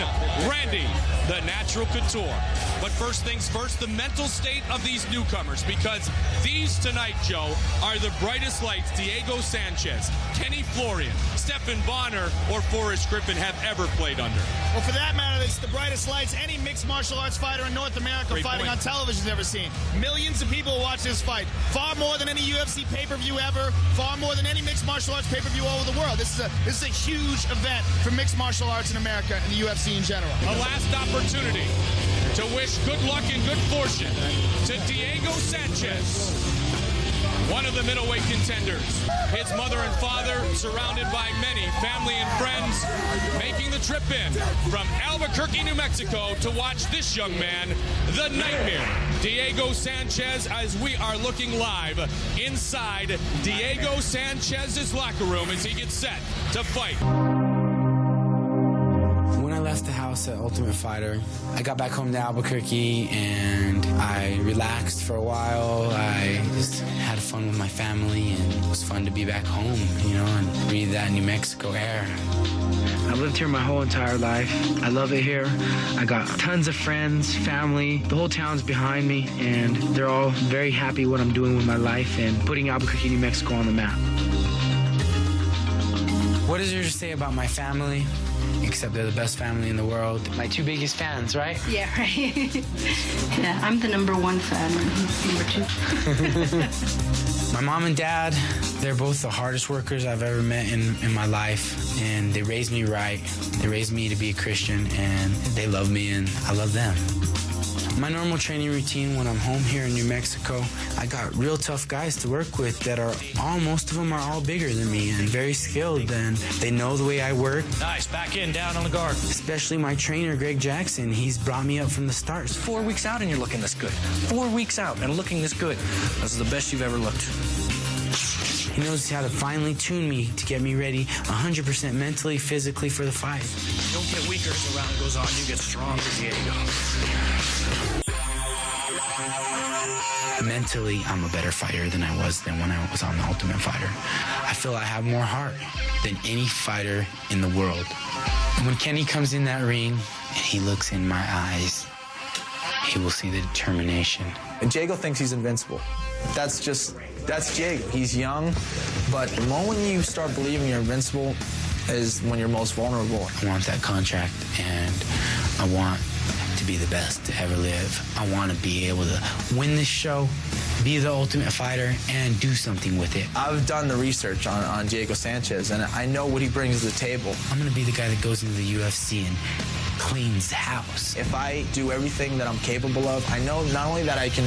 Randy, the Natural Couture. But first things first, the mental state of these newcomers, because these tonight, Joe, are the brightest lights Diego Sanchez, Kenny Florian, Stephan Bonner, or Forrest Griffin have ever played under. Well, for that matter, it's the brightest lights any mixed martial arts fighter in North America fighting on television has ever seen. Millions of people watch this fight. Far more than any UFC pay-per-view ever. Far more than any mixed martial arts pay-per-view all over the world. This is a huge event for mixed martial arts in America and the UFC in general. A last opportunity to wish good luck and good fortune to Diego Sanchez, one of the middleweight contenders. His mother and father, surrounded by many family and friends, making the trip in from Albuquerque, New Mexico to watch this young man, the Nightmare, Diego Sanchez, as we are looking live inside Diego Sanchez's locker room as he gets set to fight. When I left the house at Ultimate Fighter, I got back home to Albuquerque and I relaxed for a while. I just had fun with my family and it was fun to be back home, you know, and breathe that New Mexico air. I've lived here my whole entire life. I love it here. I got tons of friends, family. The whole town's behind me, and they're all very happy what I'm doing with my life and putting Albuquerque, New Mexico on the map. What is there to say about my family? Except they're the best family in the world. My two biggest fans, right? Yeah, right. Yeah, I'm the #1 fan and he's #2. My mom and dad, they're both the hardest workers I've ever met in my life. And they raised me right. They raised me to be a Christian, and they love me, and I love them. My normal training routine when I'm home here in New Mexico, I got real tough guys to work with that are most of them are all bigger than me and very skilled, and they know the way I work. Nice, back in, down on the guard. Especially my trainer, Greg Jackson. He's brought me up from the start. 4 weeks out and you're looking this good. 4 weeks out and looking this good. This is the best you've ever looked. He knows how to finely tune me to get me ready 100% mentally, physically for the fight. You don't get weaker as the round goes on, you get stronger, Diego. Mentally, I'm a better fighter than I was when I was on the Ultimate Fighter. I feel I have more heart than any fighter in the world. And when Kenny comes in that ring and he looks in my eyes, he will see the determination. And Diego thinks he's invincible. That's Diego. He's young, but the moment you start believing you're invincible is when you're most vulnerable. I want that contract, and I want to be the best to ever live. I want to be able to win this show, be the Ultimate Fighter, and do something with it. I've done the research on Diego Sanchez, and I know what he brings to the table. I'm going to be the guy that goes into the UFC and cleans the house. If I do everything that I'm capable of, I know not only that I can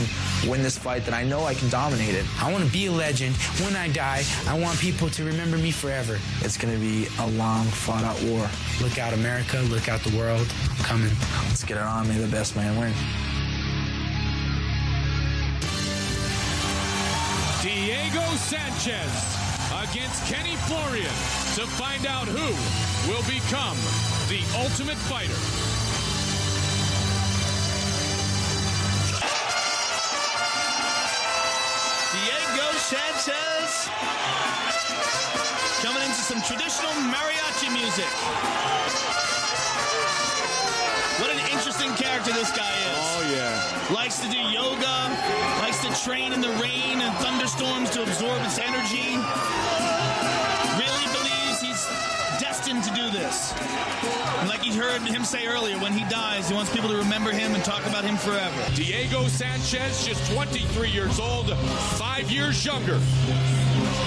win this fight, that I know I can dominate it. I want to be a legend. When I die, I want people to remember me forever. It's going to be a long, fought-out war. Look out, America. Look out, the world. I'm coming. Let's get it on. May the best man win. Diego Sanchez against Kenny Florian to find out who will become the Ultimate Fighter. Diego Sanchez coming into some traditional mariachi music. What an interesting character this guy is. Oh, yeah. Likes to do yoga, likes to train in the rain and thunderstorms to absorb its energy. Really believes he's destined to do this. And like you heard him say earlier, when he dies, he wants people to remember him and talk about him forever. Diego Sanchez, just 23 years old, 5 years younger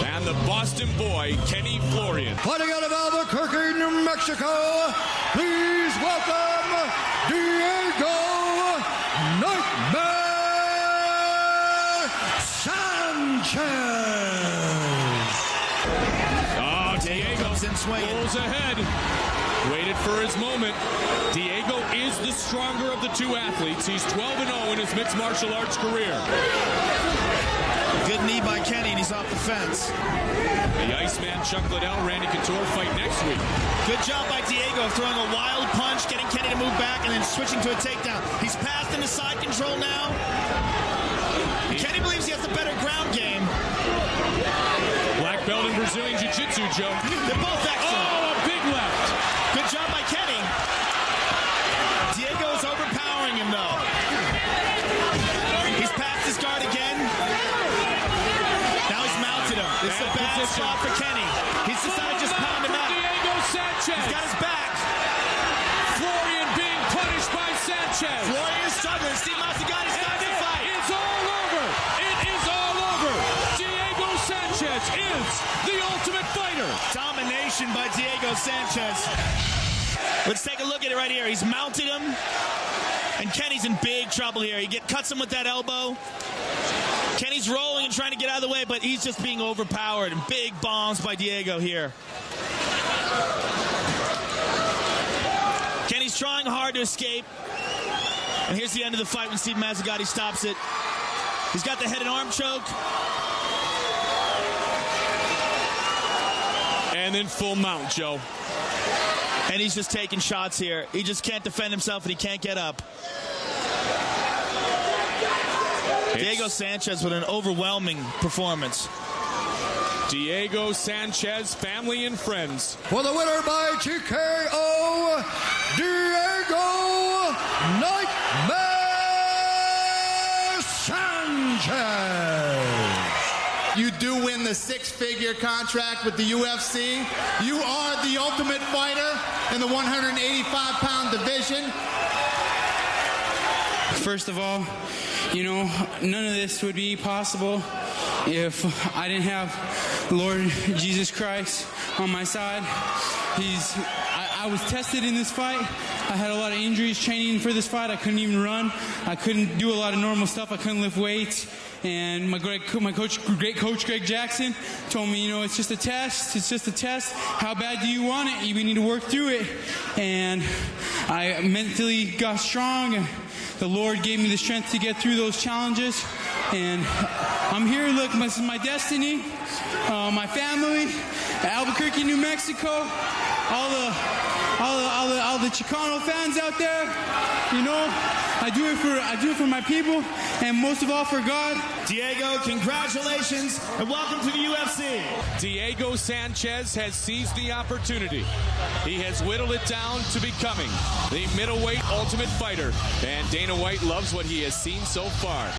than the Boston boy, Kenny Florian. Fighting out of Albuquerque, New Mexico, please welcome Diego Nightmare Sanchez. Oh, Diego pulls ahead. Waited for his moment. Diego is the stronger of the two athletes. He's 12-0 in his mixed martial arts career. Good knee by Kenny, and he's off the fence. The Iceman Chuck Liddell, Randy Couture fight next week. Good job by Diego throwing a wild punch, getting Kenny to move back, and then switching to a takedown. He's passed into side control now. Kenny believes he has the better ground game. Black belt in Brazilian Jiu-Jitsu, Joe. They're both excellent. Oh, a big left. Good job by Kenny. Diego is overpowering him, though. He's passed his guard again. Now he's mounted him. This is a bad spot for Kenny. He's decided to just pound him out. Diego Sanchez. He's got his back. Florian being punished by Sanchez. Florian is struggling. Steve Mazzagatti stops the fight. It's all over. It is all over. Diego Sanchez is the ultimate fighter. Domination by Diego Sanchez. Let's take a look at it right here. He's mounted him. And Kenny's in big trouble here. He cuts him with that elbow. Kenny's rolling and trying to get out of the way, but he's just being overpowered. And big bombs by Diego here. Kenny's trying hard to escape. And here's the end of the fight when Steve Mazzagatti stops it. He's got the head and arm choke. And then full mount, Joe. And he's just taking shots here. He just can't defend himself, and he can't get up. Diego Sanchez with an overwhelming performance. Diego Sanchez, family and friends. For the winner by TKO, Diego Nightmare Sanchez. You do win the six-figure contract with the UFC. You are the ultimate fighter in the 185-pound division. First of all, you know, none of this would be possible if I didn't have the Lord Jesus Christ on my side. I was tested in this fight. I had a lot of injuries training for this fight. I couldn't even run. I couldn't do a lot of normal stuff. I couldn't lift weights. And my great coach, Greg Jackson, told me, you know, it's just a test. It's just a test. How bad do you want it? We need to work through it. And I mentally got strong. And the Lord gave me the strength to get through those challenges. And I'm here. Look, this is my destiny. My family, Albuquerque, New Mexico. All the Chicano fans out there, you know, I do it for my people, and most of all for God. Diego, congratulations, and welcome to the UFC. Diego Sanchez has seized the opportunity. He has whittled it down to becoming the middleweight ultimate fighter, and Dana White loves what he has seen so far.